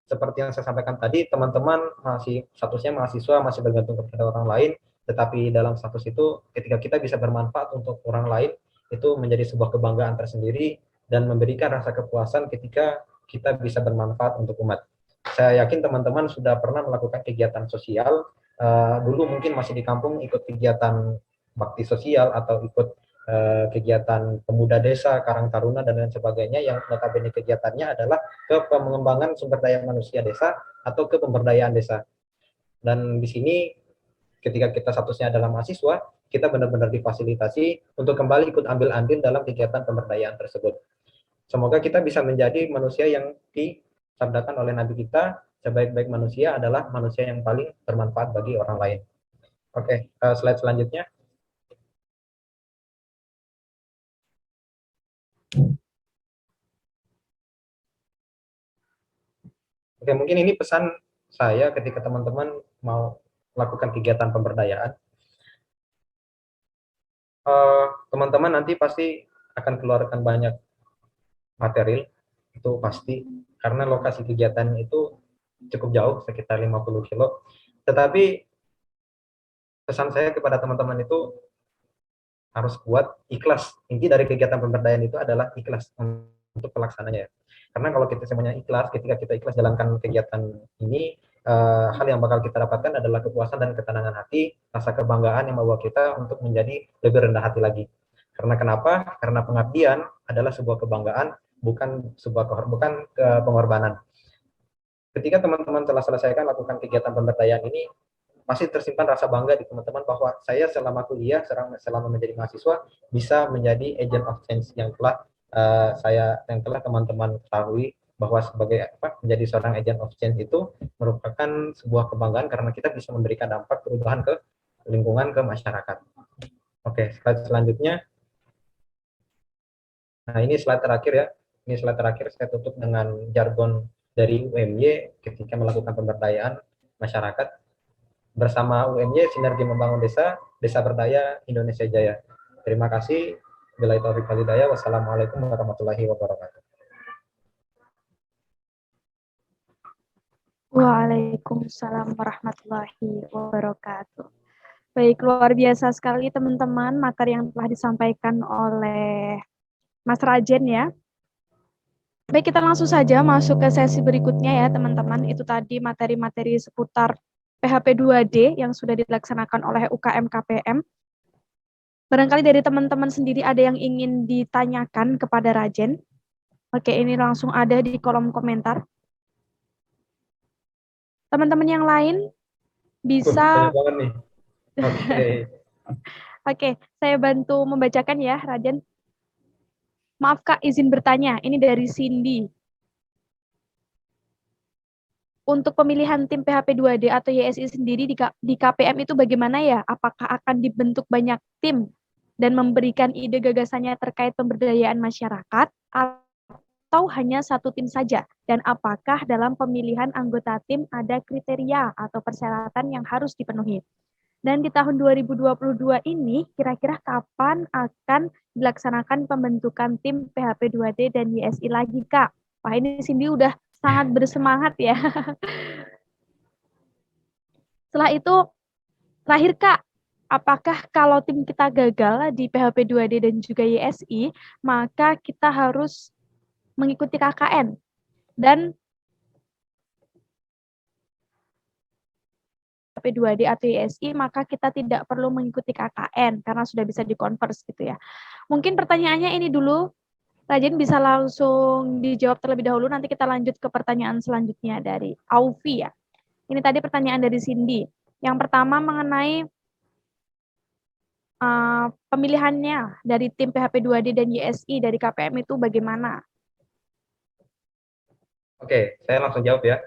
seperti yang saya sampaikan tadi, teman-teman masih statusnya mahasiswa, masih bergantung kepada orang lain, tetapi dalam status itu ketika kita bisa bermanfaat untuk orang lain, itu menjadi sebuah kebanggaan tersendiri dan memberikan rasa kepuasan ketika kita bisa bermanfaat untuk umat. Saya yakin teman-teman sudah pernah melakukan kegiatan sosial, dulu mungkin masih di kampung ikut kegiatan bakti sosial atau ikut kegiatan pemuda desa, Karang Taruna, dan lain sebagainya, yang notabene kegiatannya adalah ke pengembangan sumber daya manusia desa atau ke pemberdayaan desa. Dan di sini ketika kita statusnya adalah mahasiswa, kita benar-benar difasilitasi untuk kembali ikut ambil andil dalam kegiatan pemberdayaan tersebut. Semoga kita bisa menjadi manusia yang disabdakan oleh Nabi kita, sebaik-baik manusia adalah manusia yang paling bermanfaat bagi orang lain. Oke, slide selanjutnya. Oke, mungkin ini pesan saya ketika teman-teman mau melakukan kegiatan pemberdayaan. teman-teman nanti pasti akan keluarkan banyak material, itu pasti, karena lokasi kegiatan itu cukup jauh, sekitar 50 kilo. Tetapi pesan saya kepada teman-teman itu harus kuat, ikhlas. Inti dari kegiatan pemberdayaan itu adalah ikhlas untuk pelaksananya. Karena kalau kita semuanya ikhlas, ketika kita ikhlas jalankan kegiatan ini, hal yang bakal kita dapatkan adalah kepuasan dan ketenangan hati, rasa kebanggaan yang membawa kita untuk menjadi lebih rendah hati lagi. Karena kenapa? Karena pengabdian adalah sebuah kebanggaan, bukan pengorbanan. Ketika teman-teman telah selesaikan lakukan kegiatan pemberdayaan ini, masih tersimpan rasa bangga di teman-teman bahwa saya selama kuliah, selama menjadi mahasiswa, bisa menjadi agent of change yang telah teman-teman ketahui, bahwa sebagai menjadi seorang agent of change itu merupakan sebuah kebanggaan karena kita bisa memberikan dampak perubahan ke lingkungan, ke masyarakat. Oke, slide selanjutnya. Nah, ini slide terakhir ya. Ini slide terakhir, saya tutup dengan jargon dari UMY ketika melakukan pemberdayaan masyarakat. Bersama UMY, sinergi membangun desa, desa berdaya, Indonesia jaya. Terima kasih. Bila taufiq walhidayah. Wassalamualaikum warahmatullahi wabarakatuh. Waalaikumsalam warahmatullahi wabarakatuh. Baik, luar biasa sekali teman-teman materi yang telah disampaikan oleh Mas Rajen ya. Baik, kita langsung saja masuk ke sesi berikutnya ya teman-teman. Itu tadi materi-materi seputar PHP 2D yang sudah dilaksanakan oleh UKM KPM. Barangkali dari teman-teman sendiri ada yang ingin ditanyakan kepada Rajen. Oke, ini langsung ada di kolom komentar. Teman-teman yang lain bisa... Banyak banget nih. Oke. Oke, saya bantu membacakan ya, Rajen. Maaf Kak, izin bertanya. Ini dari Cindy. Untuk pemilihan tim PHP 2D atau YSI sendiri di KPM itu bagaimana ya? Apakah akan dibentuk banyak tim dan memberikan ide gagasannya terkait pemberdayaan masyarakat atau hanya satu tim saja? Dan apakah dalam pemilihan anggota tim ada kriteria atau persyaratan yang harus dipenuhi? Dan di tahun 2022 ini, kira-kira kapan akan dilaksanakan pembentukan tim PHP 2D dan YSI lagi, Kak? Wah, ini Cindy udah sangat bersemangat ya. Setelah itu, terakhir Kak, apakah kalau tim kita gagal di PHP 2D dan juga YSI, maka kita harus mengikuti KKN? Dan PHP 2D atau YSI, maka kita tidak perlu mengikuti KKN karena sudah bisa dikonvers gitu ya. Mungkin pertanyaannya ini dulu, Rajen bisa langsung dijawab terlebih dahulu, nanti kita lanjut ke pertanyaan selanjutnya dari Aufi ya. Ini tadi pertanyaan dari Cindy. Yang pertama mengenai pemilihannya dari tim PHP 2D dan YSI dari KPM itu bagaimana? Oke, saya langsung jawab ya.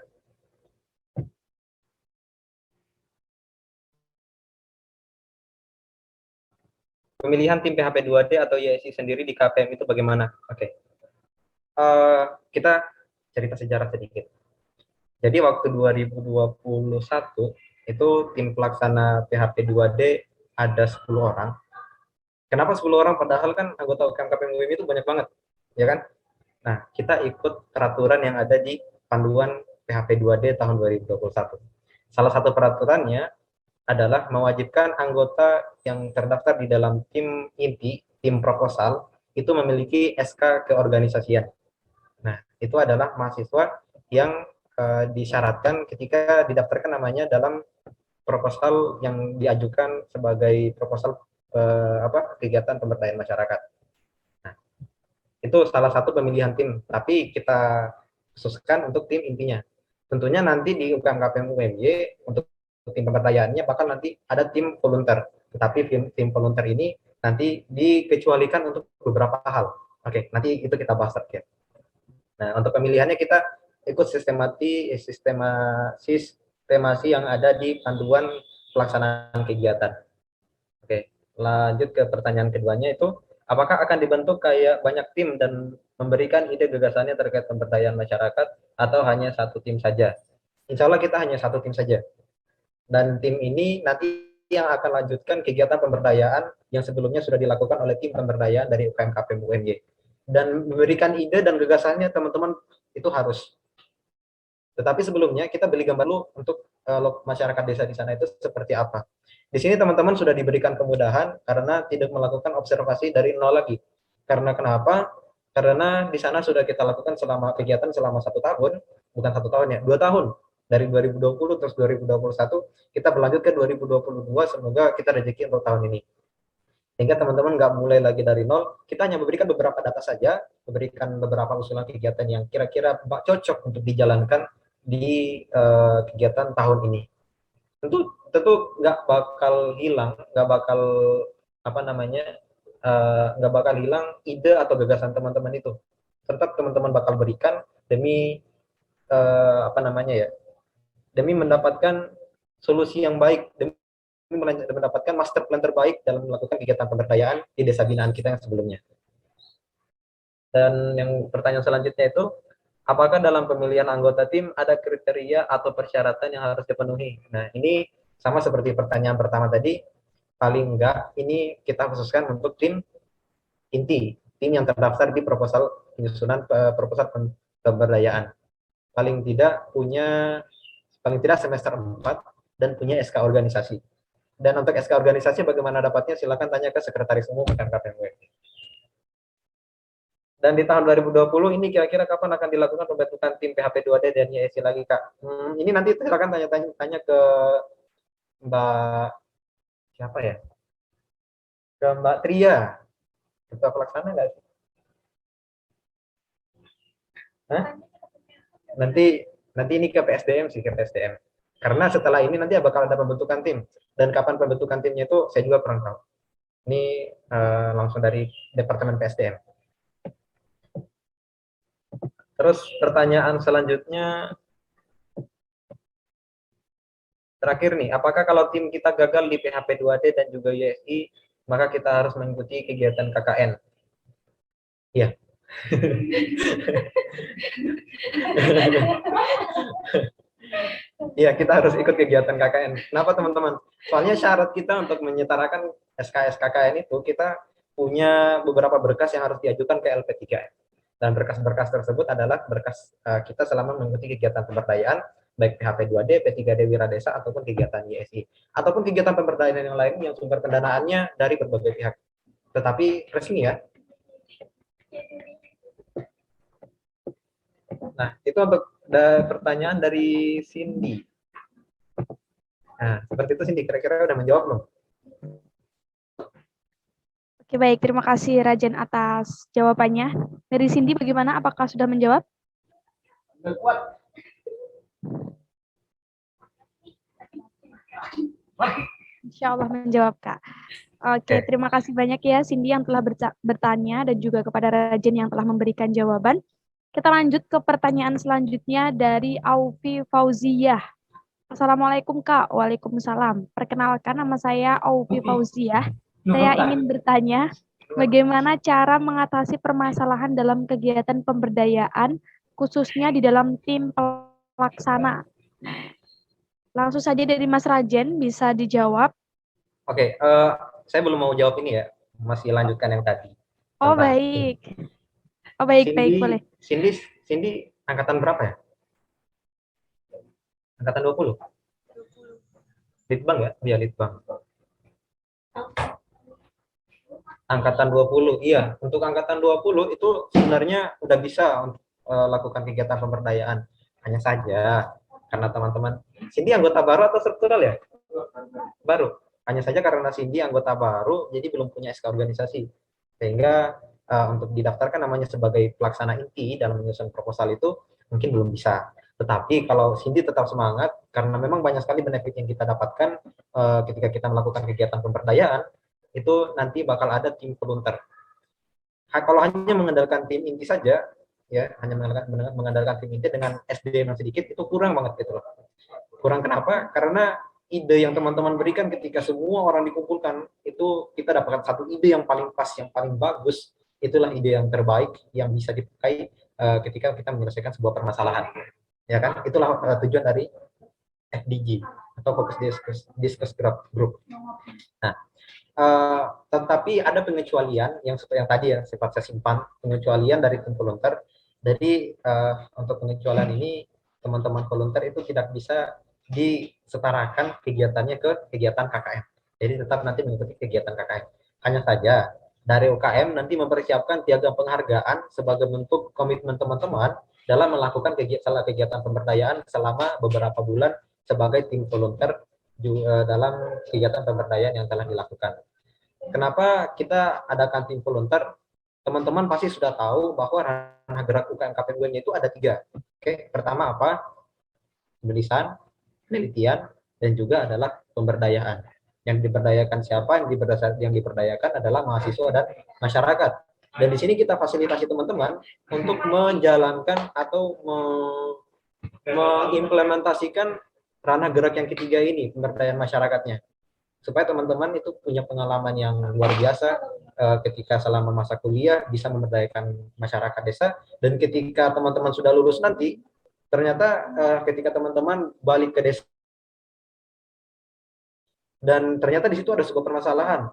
Pemilihan tim PHP 2D atau YSI sendiri di KPM itu bagaimana? Oke. Kita cerita sejarah sedikit. Jadi waktu 2021 itu tim pelaksana PHP 2D ada 10 orang. Kenapa 10 orang? Padahal kan anggota UKM KPM UIM itu banyak banget, ya kan? Nah, kita ikut peraturan yang ada di panduan PHP 2D tahun 2021. Salah satu peraturannya adalah mewajibkan anggota yang terdaftar di dalam tim inti, tim proposal, itu memiliki SK keorganisasian. Nah, itu adalah mahasiswa yang disyaratkan ketika didaftarkan namanya dalam proposal yang diajukan sebagai proposal kegiatan pemberdayaan masyarakat. Nah, itu salah satu pemilihan tim, tapi kita khususkan untuk tim intinya. Tentunya nanti di UKM KPM UMY untuk tim pemberdayaannya bakal nanti ada tim volunteer, tetapi tim volunteer ini nanti dikecualikan untuk beberapa hal. Oke, nanti itu kita bahas terkait. Nah, untuk pemilihannya kita ikut sistemasi yang ada di panduan pelaksanaan kegiatan. Oke, lanjut ke pertanyaan keduanya itu, apakah akan dibentuk kayak banyak tim dan memberikan ide gagasannya terkait pemberdayaan masyarakat atau hanya satu tim saja? Insya Allah kita hanya satu tim saja. Dan tim ini nanti yang akan lanjutkan kegiatan pemberdayaan yang sebelumnya sudah dilakukan oleh tim pemberdayaan dari UKM KPM UMY. Dan memberikan ide dan gagasannya teman-teman itu harus. Tetapi sebelumnya kita beli gambar dulu untuk masyarakat desa di sana itu seperti apa. Di sini teman-teman sudah diberikan kemudahan karena tidak melakukan observasi dari nol lagi. Karena kenapa? Karena di sana sudah kita lakukan selama kegiatan selama 1 tahun, bukan 1 tahun ya, 2 tahun. Dari 2020 terus 2021 kita berlanjut ke 2022, semoga kita rezeki untuk tahun ini. Sehingga teman-teman nggak mulai lagi dari nol, kita hanya memberikan beberapa data saja, memberikan beberapa usulan kegiatan yang kira-kira cocok untuk dijalankan di kegiatan tahun ini. Tentu nggak bakal hilang, nggak bakal apa namanya, nggak bakal hilang ide atau gagasan teman-teman itu. Tetap teman-teman bakal berikan demi apa namanya ya, demi mendapatkan solusi yang baik, demi mendapatkan master plan terbaik dalam melakukan kegiatan pemberdayaan di desa binaan kita yang sebelumnya. Dan yang pertanyaan selanjutnya itu, apakah dalam pemilihan anggota tim ada kriteria atau persyaratan yang harus dipenuhi? Nah, ini sama seperti pertanyaan pertama tadi, paling enggak ini kita khususkan untuk tim inti, tim yang terdaftar di proposal penyusunan proposal pemberdayaan. Paling tidak semester 4 dan punya SK organisasi. Dan untuk SK organisasi bagaimana dapatnya, silakan tanya ke Sekretaris Umum KPM. Dan di tahun 2020 ini kira-kira kapan akan dilakukan pembentukan tim PHP 2D dan YSI lagi, Kak? Ini nanti silakan tanya ke Mbak siapa ya? Ke Mbak Tria. Ketua pelaksana nggak sih? Hah? Nanti ini ke PSDM sih, ke PSDM. Karena setelah ini nanti bakal ada pembentukan tim. Dan kapan pembentukan timnya itu saya juga kurang tahu. Ini langsung dari Departemen PSDM. Terus pertanyaan selanjutnya, terakhir nih, apakah kalau tim kita gagal di PHP 2D dan juga YSI, maka kita harus mengikuti kegiatan KKN? Iya. Iya, kita harus ikut kegiatan KKN. Kenapa teman-teman? Soalnya syarat kita untuk menyetarakan SKS KKN itu, kita punya beberapa berkas yang harus diajukan ke LP3M. Dan berkas-berkas tersebut adalah berkas kita selama mengikuti kegiatan pemberdayaan, baik PHP 2D, P3D Wiradesa, ataupun kegiatan YSI. Ataupun kegiatan pemberdayaan yang lain yang sumber pendanaannya dari berbagai pihak. Tetapi resmi ya. Nah, itu untuk pertanyaan dari Cindy. Nah, seperti itu Cindy, kira-kira udah menjawab belum? Oke, baik. Terima kasih Rajen atas jawabannya. Dari Cindy bagaimana? Apakah sudah menjawab? Insya Allah menjawab, Kak. Oke, terima kasih banyak ya Cindy yang telah bertanya dan juga kepada Rajen yang telah memberikan jawaban. Kita lanjut ke pertanyaan selanjutnya dari Aufi Fauziyah. Assalamualaikum Kak. Waalaikumsalam. Perkenalkan, nama saya Aufi Fauziyah. Saya ingin bertanya, bagaimana cara mengatasi permasalahan dalam kegiatan pemberdayaan, khususnya di dalam tim pelaksana? Langsung saja dari Mas Rajen, bisa dijawab. Oke, saya belum mau jawab ini ya, masih lanjutkan yang tadi. Oh baik. Oh baik, Cindy, baik, boleh. Cindy angkatan berapa ya? Angkatan 20? Litbang ya? Iya, Litbang. Angkatan 20, iya. Untuk angkatan 20 itu sebenarnya udah bisa untuk lakukan kegiatan pemberdayaan. Hanya saja, karena teman-teman, Cindy anggota baru atau struktural ya? Baru. Hanya saja karena Cindy anggota baru, jadi belum punya SK organisasi. Sehingga untuk didaftarkan namanya sebagai pelaksana inti dalam menyusun proposal itu mungkin belum bisa. Tetapi kalau Cindy tetap semangat, karena memang banyak sekali benefit yang kita dapatkan ketika kita melakukan kegiatan pemberdayaan, itu nanti bakal ada tim pelunter. Kalau hanya mengandalkan tim inti saja, ya hanya mengandalkan tim inti dengan SDM yang sedikit, itu kurang banget gitu loh. Kurang kenapa? Karena ide yang teman-teman berikan ketika semua orang dikumpulkan, itu kita dapatkan satu ide yang paling pas, yang paling bagus. Itulah ide yang terbaik yang bisa dipakai ketika kita menyelesaikan sebuah permasalahan. Ya kan? Itulah tujuan dari FDG. atau fokus diskus group. Nah, tetapi ada pengecualian yang seperti yang tadi ya, sifat saya simpan, pengecualian dari tim volunteer. Jadi untuk pengecualian ini teman-teman volunteer itu tidak bisa disetarakan kegiatannya ke kegiatan KKM. Jadi tetap nanti mengikuti kegiatan KKM. Hanya saja dari UKM nanti mempersiapkan piagam penghargaan sebagai bentuk komitmen teman-teman dalam melakukan kegiatan pemberdayaan selama beberapa bulan sebagai tim volunteer dalam kegiatan pemberdayaan yang telah dilakukan. Kenapa kita adakan tim volunteer? Teman-teman pasti sudah tahu bahwa ranah gerak UKM KPMG itu ada 3. Oke, pertama apa? Penulisan, penelitian, dan juga adalah pemberdayaan. Yang diberdayakan siapa? Yang diberdayakan adalah mahasiswa dan masyarakat. Dan di sini kita fasilitasi teman-teman untuk menjalankan atau mengimplementasikan ranah gerak yang ketiga ini, pemberdayaan masyarakatnya. Supaya teman-teman itu punya pengalaman yang luar biasa ketika selama masa kuliah bisa memberdayakan masyarakat desa, dan ketika teman-teman sudah lulus nanti ternyata ketika teman-teman balik ke desa dan ternyata di situ ada sebuah permasalahan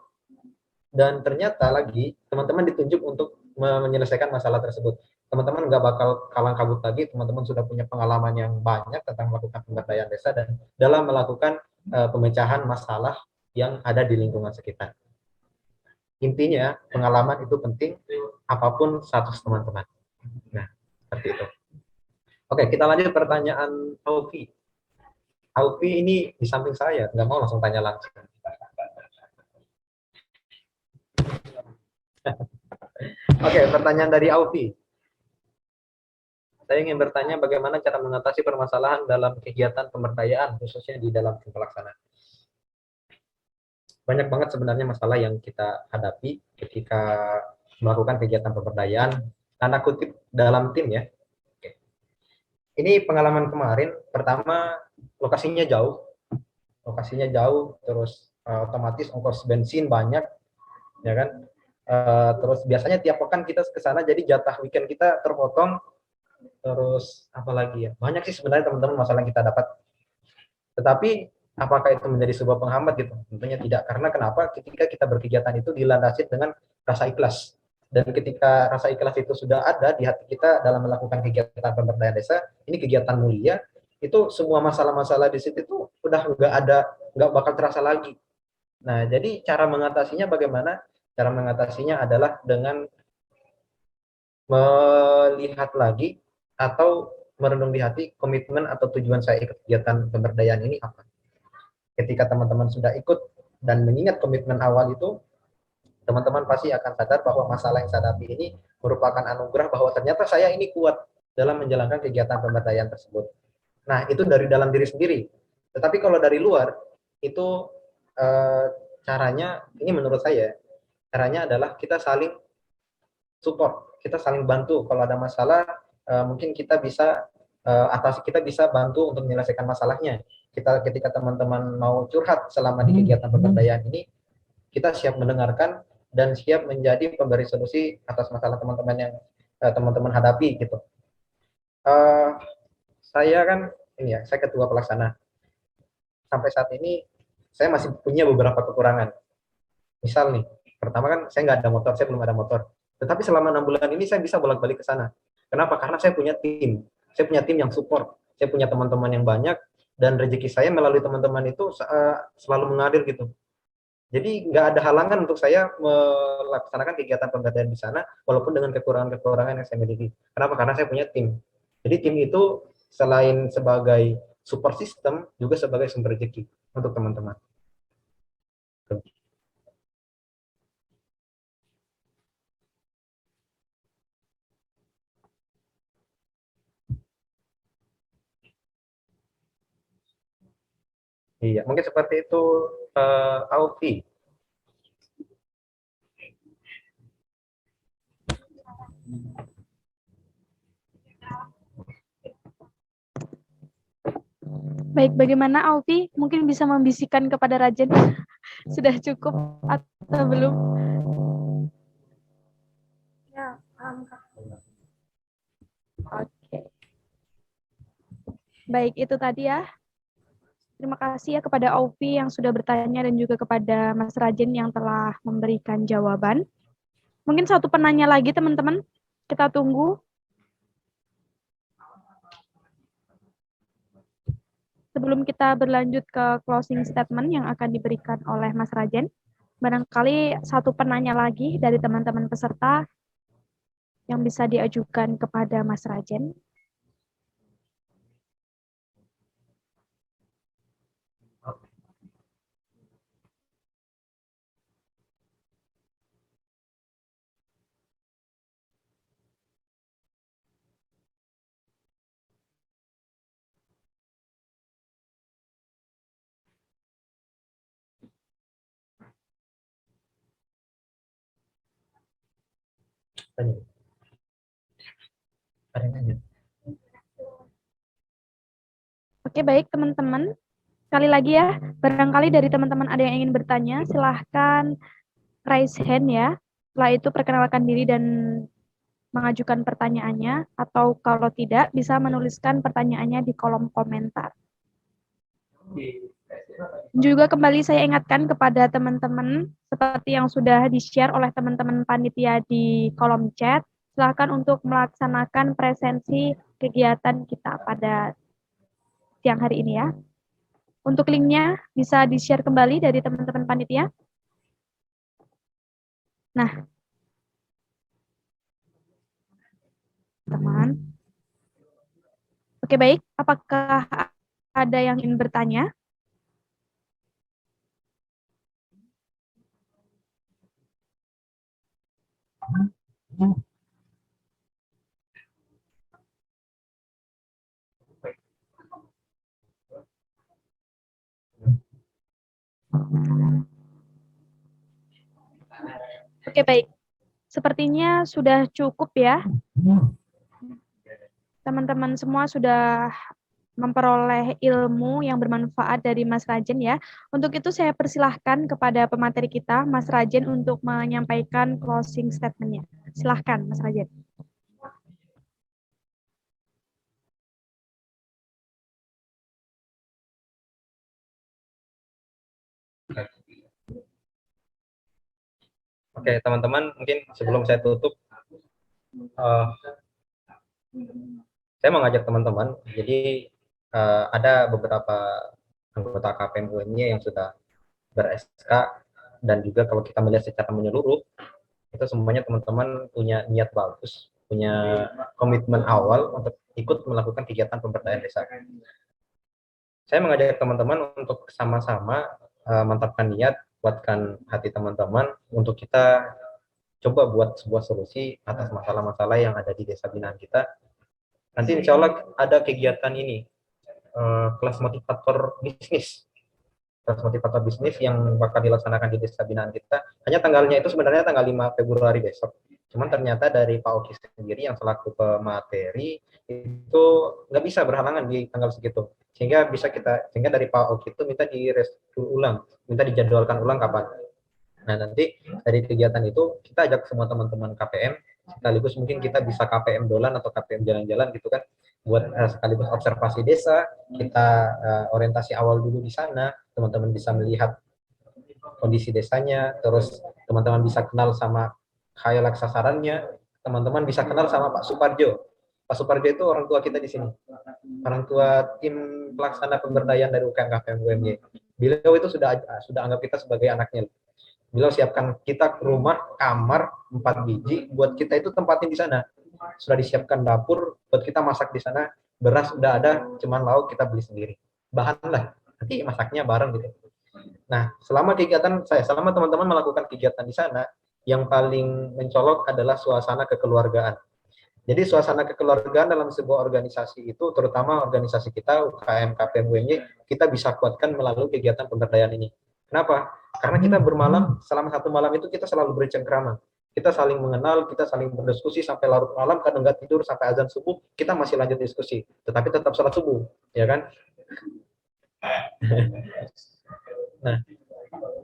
dan ternyata lagi teman-teman ditunjuk untuk menyelesaikan masalah tersebut. Teman-teman nggak bakal kalang kabut lagi, teman-teman sudah punya pengalaman yang banyak tentang melakukan pemberdayaan desa dan dalam melakukan pemecahan masalah yang ada di lingkungan sekitar. Intinya, pengalaman itu penting apapun status teman-teman. Nah, seperti itu. Oke, kita lanjut pertanyaan Aufi. Aufi ini di samping saya, nggak mau langsung tanya langsung. Oke, pertanyaan dari Aufi. Saya ingin bertanya bagaimana cara mengatasi permasalahan dalam kegiatan pemberdayaan, khususnya di dalam tim pelaksana. Banyak banget sebenarnya masalah yang kita hadapi ketika melakukan kegiatan pemberdayaan, tanda kutip dalam tim ya. Ini pengalaman kemarin, pertama lokasinya jauh, terus otomatis ongkos bensin banyak, ya kan. Terus biasanya tiap pekan kita ke sana, jadi jatah weekend kita terpotong. Terus apalagi ya, banyak sih sebenarnya teman-teman masalah yang kita dapat. Tetapi apakah itu menjadi sebuah penghambat gitu? Tentunya tidak, karena kenapa? Ketika kita berkegiatan itu dilandasi dengan rasa ikhlas. Dan ketika rasa ikhlas itu sudah ada di hati kita dalam melakukan kegiatan pemberdayaan desa, ini kegiatan mulia, itu semua masalah-masalah di situ itu udah nggak bakal terasa lagi. Nah, jadi cara mengatasinya bagaimana? Cara mengatasinya adalah dengan melihat lagi atau merenung di hati komitmen atau tujuan saya ikut kegiatan pemberdayaan ini apa. Ketika teman-teman sudah ikut dan mengingat komitmen awal itu, teman-teman pasti akan sadar bahwa masalah yang saya hadapi ini merupakan anugerah bahwa ternyata saya ini kuat dalam menjalankan kegiatan pemberdayaan tersebut. Nah, itu dari dalam diri sendiri. Tetapi kalau dari luar, itu eh, caranya, ini menurut saya, caranya adalah kita saling support, kita saling bantu. Kalau ada masalah, mungkin kita bisa kita bisa bantu untuk menyelesaikan masalahnya. Ketika teman-teman mau curhat selama di kegiatan pemberdayaan ini, kita siap mendengarkan dan siap menjadi pemberi solusi atas masalah teman-teman yang teman-teman hadapi gitu. Saya kan ini ya, saya ketua pelaksana. Sampai saat ini saya masih punya beberapa kekurangan. Misal nih, pertama kan saya nggak ada motor, saya belum ada motor. Tetapi selama 6 bulan ini saya bisa bolak-balik ke sana. Kenapa? Karena saya punya tim. Saya punya tim yang support. Saya punya teman-teman yang banyak dan rezeki saya melalui teman-teman itu selalu mengalir gitu. Jadi nggak ada halangan untuk saya melaksanakan kegiatan pemberdayaan di sana, walaupun dengan kekurangan-kekurangan yang saya miliki. Kenapa? Karena saya punya tim. Jadi tim itu selain sebagai support system, juga sebagai sumber rezeki untuk teman-teman. Iya, mungkin seperti itu, Aufi. Baik, bagaimana Aufi? Mungkin bisa membisikkan kepada Rajen. Sudah cukup atau belum? Ya, paham Kak. Oke. Baik, itu tadi ya Terima kasih ya kepada Aufi yang sudah bertanya dan juga kepada Mas Rajen yang telah memberikan jawaban. Mungkin satu penanya lagi teman-teman, kita tunggu. Sebelum kita berlanjut ke closing statement yang akan diberikan oleh Mas Rajen, barangkali satu penanya lagi dari teman-teman peserta yang bisa diajukan kepada Mas Rajen. Ada yang nanya? Oke, baik teman-teman. Sekali lagi ya, barangkali dari teman-teman ada yang ingin bertanya, silahkan raise hand ya. Setelah itu perkenalkan diri dan mengajukan pertanyaannya, atau kalau tidak bisa menuliskan pertanyaannya di kolom komentar. Juga kembali saya ingatkan kepada teman-teman, seperti yang sudah di-share oleh teman-teman panitia di kolom chat, silakan untuk melaksanakan presensi kegiatan kita pada siang hari ini ya. Untuk linknya bisa di-share kembali dari teman-teman panitia. Nah, teman. Oke, baik. Apakah ada yang ingin bertanya? Oke, baik. Sepertinya sudah cukup ya. Teman-teman semua sudah memperoleh ilmu yang bermanfaat dari Mas Rajen ya. Untuk itu saya persilahkan kepada pemateri kita, Mas Rajen, untuk menyampaikan closing statement-nya. Silahkan, Mas Rajen. Oke, teman-teman, mungkin sebelum saya tutup, saya mengajak teman-teman, jadi ada beberapa anggota KPM UMY yang sudah ber-SK, dan juga kalau kita melihat secara menyeluruh, itu semuanya teman-teman punya niat bagus, punya komitmen awal untuk ikut melakukan kegiatan pemberdayaan desa. Saya mengajak teman-teman untuk sama-sama mantapkan niat, kuatkan hati teman-teman untuk kita coba buat sebuah solusi atas masalah-masalah yang ada di desa binaan kita. Nanti insya Allah ada kegiatan ini, kelas motivator bisnis. Kelas motivator bisnis yang bakal dilaksanakan di desa binaan kita. Hanya tanggalnya itu sebenarnya tanggal 5 Februari besok. Cuman ternyata dari Pak Oki sendiri yang selaku pemateri itu nggak bisa berhalangan di tanggal segitu. Sehingga dari Pak Oki itu minta minta dijadwalkan ulang kapan. Nah, nanti dari kegiatan itu kita ajak semua teman-teman KPM, sekaligus mungkin kita bisa KPM dolan atau KPM jalan-jalan gitu kan, buat sekaligus observasi desa, kita orientasi awal dulu di sana, teman-teman bisa melihat kondisi desanya, terus teman-teman bisa kenal sama khayalak sasarannya, teman-teman bisa kenal sama Pak Suparjo. Pak Suparjo itu orang tua kita di sini, orang tua tim pelaksana pemberdayaan dari UKM KPM UMY. Beliau itu sudah anggap kita sebagai anaknya. Beliau siapkan kita rumah, kamar 4 biji, buat kita itu tempatin di sana. Sudah disiapkan dapur, buat kita masak di sana. Beras udah ada, cuman lauk kita beli sendiri. Bahan lah, nanti masaknya bareng gitu. Nah, selama teman-teman melakukan kegiatan di sana, yang paling mencolok adalah suasana kekeluargaan. Jadi suasana kekeluargaan dalam sebuah organisasi itu, terutama organisasi kita, UKM KPM UMY, kita bisa kuatkan melalui kegiatan pemberdayaan ini. Kenapa? Karena kita bermalam, selama satu malam itu kita selalu bercengkrama. Kita saling mengenal, kita saling berdiskusi sampai larut malam, kadang nggak tidur sampai azan subuh, kita masih lanjut diskusi. Tetapi tetap sholat subuh, ya kan? Nah,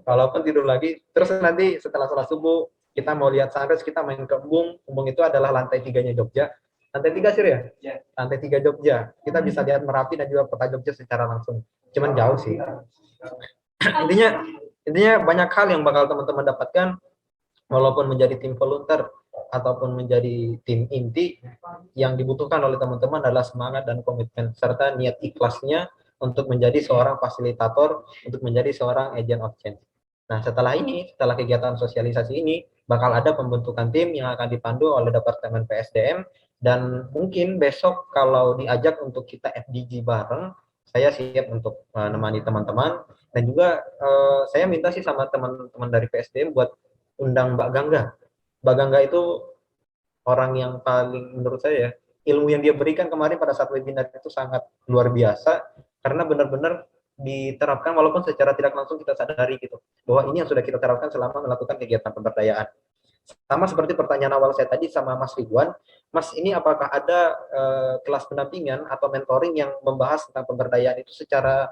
kalaupun tidur lagi, terus nanti setelah sholat subuh, kita mau lihat sunrise, kita main ke Embung. Embung itu adalah lantai 3-nya Jogja. Lantai 3 sih ya? Lantai 3 Jogja. Kita bisa lihat Merapi dan juga kota Jogja secara langsung. cuman jauh sih. intinya banyak hal yang bakal teman-teman dapatkan walaupun menjadi tim volunteer ataupun menjadi tim inti. Yang dibutuhkan oleh teman-teman adalah semangat dan komitmen serta niat ikhlasnya untuk menjadi seorang fasilitator, untuk menjadi seorang agent of change. Nah, setelah kegiatan sosialisasi ini, bakal ada pembentukan tim yang akan dipandu oleh Departemen PSDM, dan mungkin besok kalau diajak untuk kita FDG bareng, saya siap untuk menemani teman-teman. Dan juga saya minta sih sama teman-teman dari PSDM buat undang Mbak Gangga. Mbak Gangga itu orang yang paling menurut saya, ilmu yang dia berikan kemarin pada saat webinar itu sangat luar biasa, karena benar-benar diterapkan walaupun secara tidak langsung kita sadari gitu bahwa ini yang sudah kita terapkan selama melakukan kegiatan pemberdayaan. Sama seperti pertanyaan awal saya tadi sama Mas Ridwan, Mas, ini apakah ada kelas pendampingan atau mentoring yang membahas tentang pemberdayaan itu secara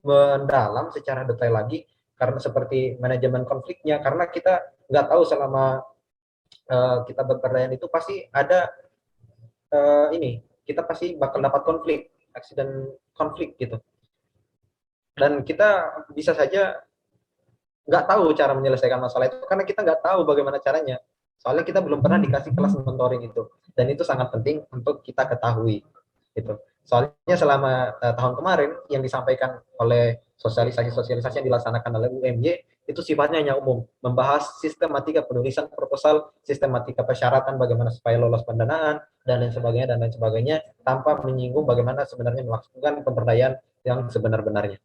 mendalam, secara detail lagi, karena seperti manajemen konfliknya, karena kita nggak tahu selama kita berperdayaan itu pasti ada kita pasti bakal dapat konflik, aksiden konflik gitu. Dan kita bisa saja nggak tahu cara menyelesaikan masalah itu karena kita nggak tahu bagaimana caranya. Soalnya kita belum pernah dikasih kelas mentoring itu, dan itu sangat penting untuk kita ketahui. Gitu. Soalnya selama tahun kemarin yang disampaikan oleh sosialisasi yang dilaksanakan oleh UMY itu sifatnya hanya umum, membahas sistematika penulisan proposal, sistematika persyaratan bagaimana supaya lolos pendanaan, dan lain sebagainya, tanpa menyinggung bagaimana sebenarnya melakukan pemberdayaan yang sebenar-benarnya.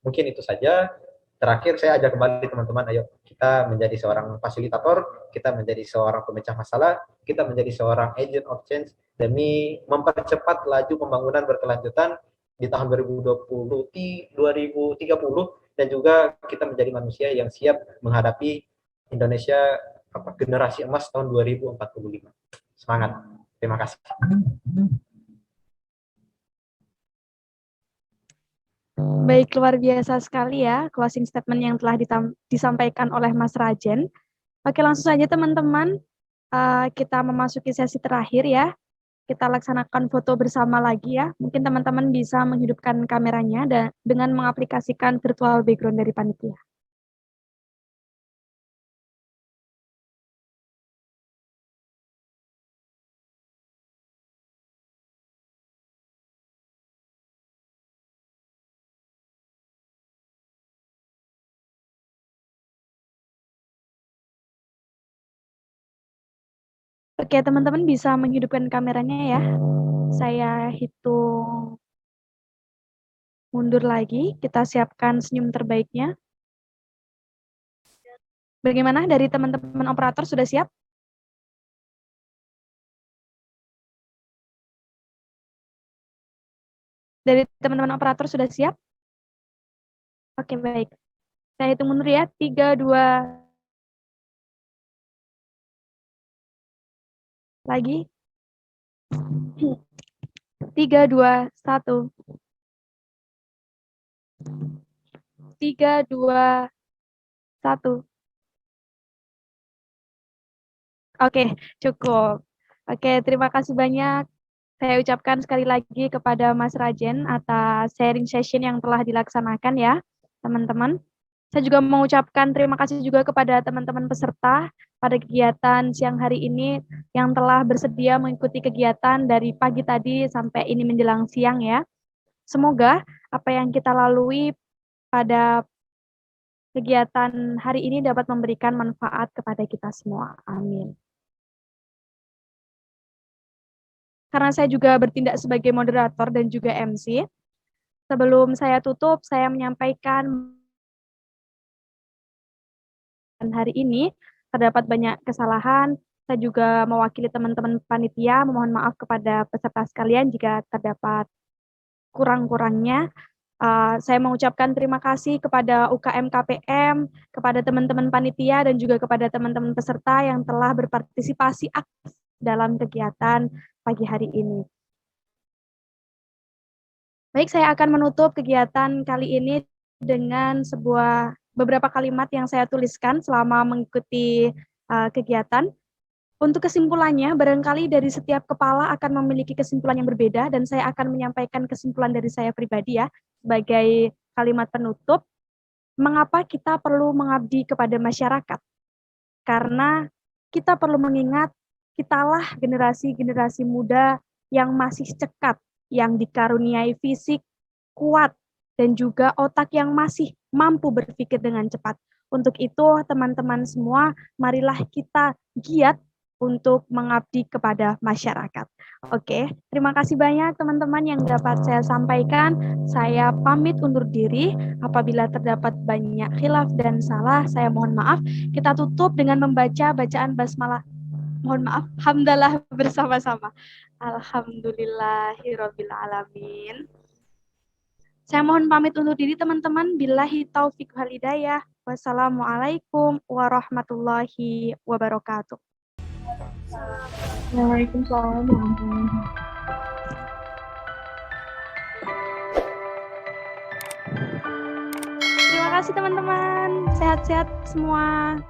Mungkin itu saja. Terakhir saya ajak kembali teman-teman, ayo kita menjadi seorang fasilitator, kita menjadi seorang pemecah masalah, kita menjadi seorang agent of change demi mempercepat laju pembangunan berkelanjutan di tahun 2030, dan juga kita menjadi manusia yang siap menghadapi Indonesia generasi emas tahun 2045. Semangat. Terima kasih. Baik, luar biasa sekali ya closing statement yang telah disampaikan oleh Mas Rajen. Oke, langsung saja teman-teman, kita memasuki sesi terakhir ya. Kita laksanakan foto bersama lagi ya. Mungkin teman-teman bisa menghidupkan kameranya dan dengan mengaplikasikan virtual background dari panitia. Oke, teman-teman bisa menghidupkan kameranya ya. Saya hitung mundur lagi, kita siapkan senyum terbaiknya. Bagaimana dari teman-teman operator sudah siap? Dari teman-teman operator sudah siap? Oke, baik. Saya hitung mundur ya. 3, 2, lagi. 3, 2, 1. 3, 2, 1. Oke, cukup. Oke, terima kasih banyak. Saya ucapkan sekali lagi kepada Mas Rajen atas sharing session yang telah dilaksanakan ya, teman-teman. Saya juga mengucapkan terima kasih juga kepada teman-teman peserta pada kegiatan siang hari ini yang telah bersedia mengikuti kegiatan dari pagi tadi sampai ini menjelang siang ya. Semoga apa yang kita lalui pada kegiatan hari ini dapat memberikan manfaat kepada kita semua. Amin. Karena saya juga bertindak sebagai moderator dan juga MC, sebelum saya tutup, saya menyampaikan hari ini terdapat banyak kesalahan. Saya juga mewakili teman-teman panitia, memohon maaf kepada peserta sekalian jika terdapat kurang-kurangnya. Saya mengucapkan terima kasih kepada UKM KPM, kepada teman-teman panitia, dan juga kepada teman-teman peserta yang telah berpartisipasi aktif dalam kegiatan pagi hari ini. Baik, saya akan menutup kegiatan kali ini dengan beberapa kalimat yang saya tuliskan selama mengikuti kegiatan. Untuk kesimpulannya, barangkali dari setiap kepala akan memiliki kesimpulan yang berbeda, dan saya akan menyampaikan kesimpulan dari saya pribadi ya. sebagai kalimat penutup, mengapa kita perlu mengabdi kepada masyarakat? Karena kita perlu mengingat kitalah generasi-generasi muda yang masih cekat, yang dikaruniai fisik kuat, dan juga otak yang masih mampu berpikir dengan cepat. Untuk itu, teman-teman semua, marilah kita giat untuk mengabdi kepada masyarakat. Oke, terima kasih banyak teman-teman yang dapat saya sampaikan. Saya pamit undur diri. Apabila terdapat banyak khilaf dan salah, saya mohon maaf. Kita tutup dengan membaca bacaan basmalah. Mohon maaf, hamdalah bersama-sama. Alhamdulillahirrabbilalamin. Saya mohon pamit undur diri teman-teman. Billahi taufiq wal hidayah. Wassalamualaikum warahmatullahi wabarakatuh. Waalaikumsalam warahmatullahi wabarakatuh. Terima kasih teman-teman. Sehat-sehat semua.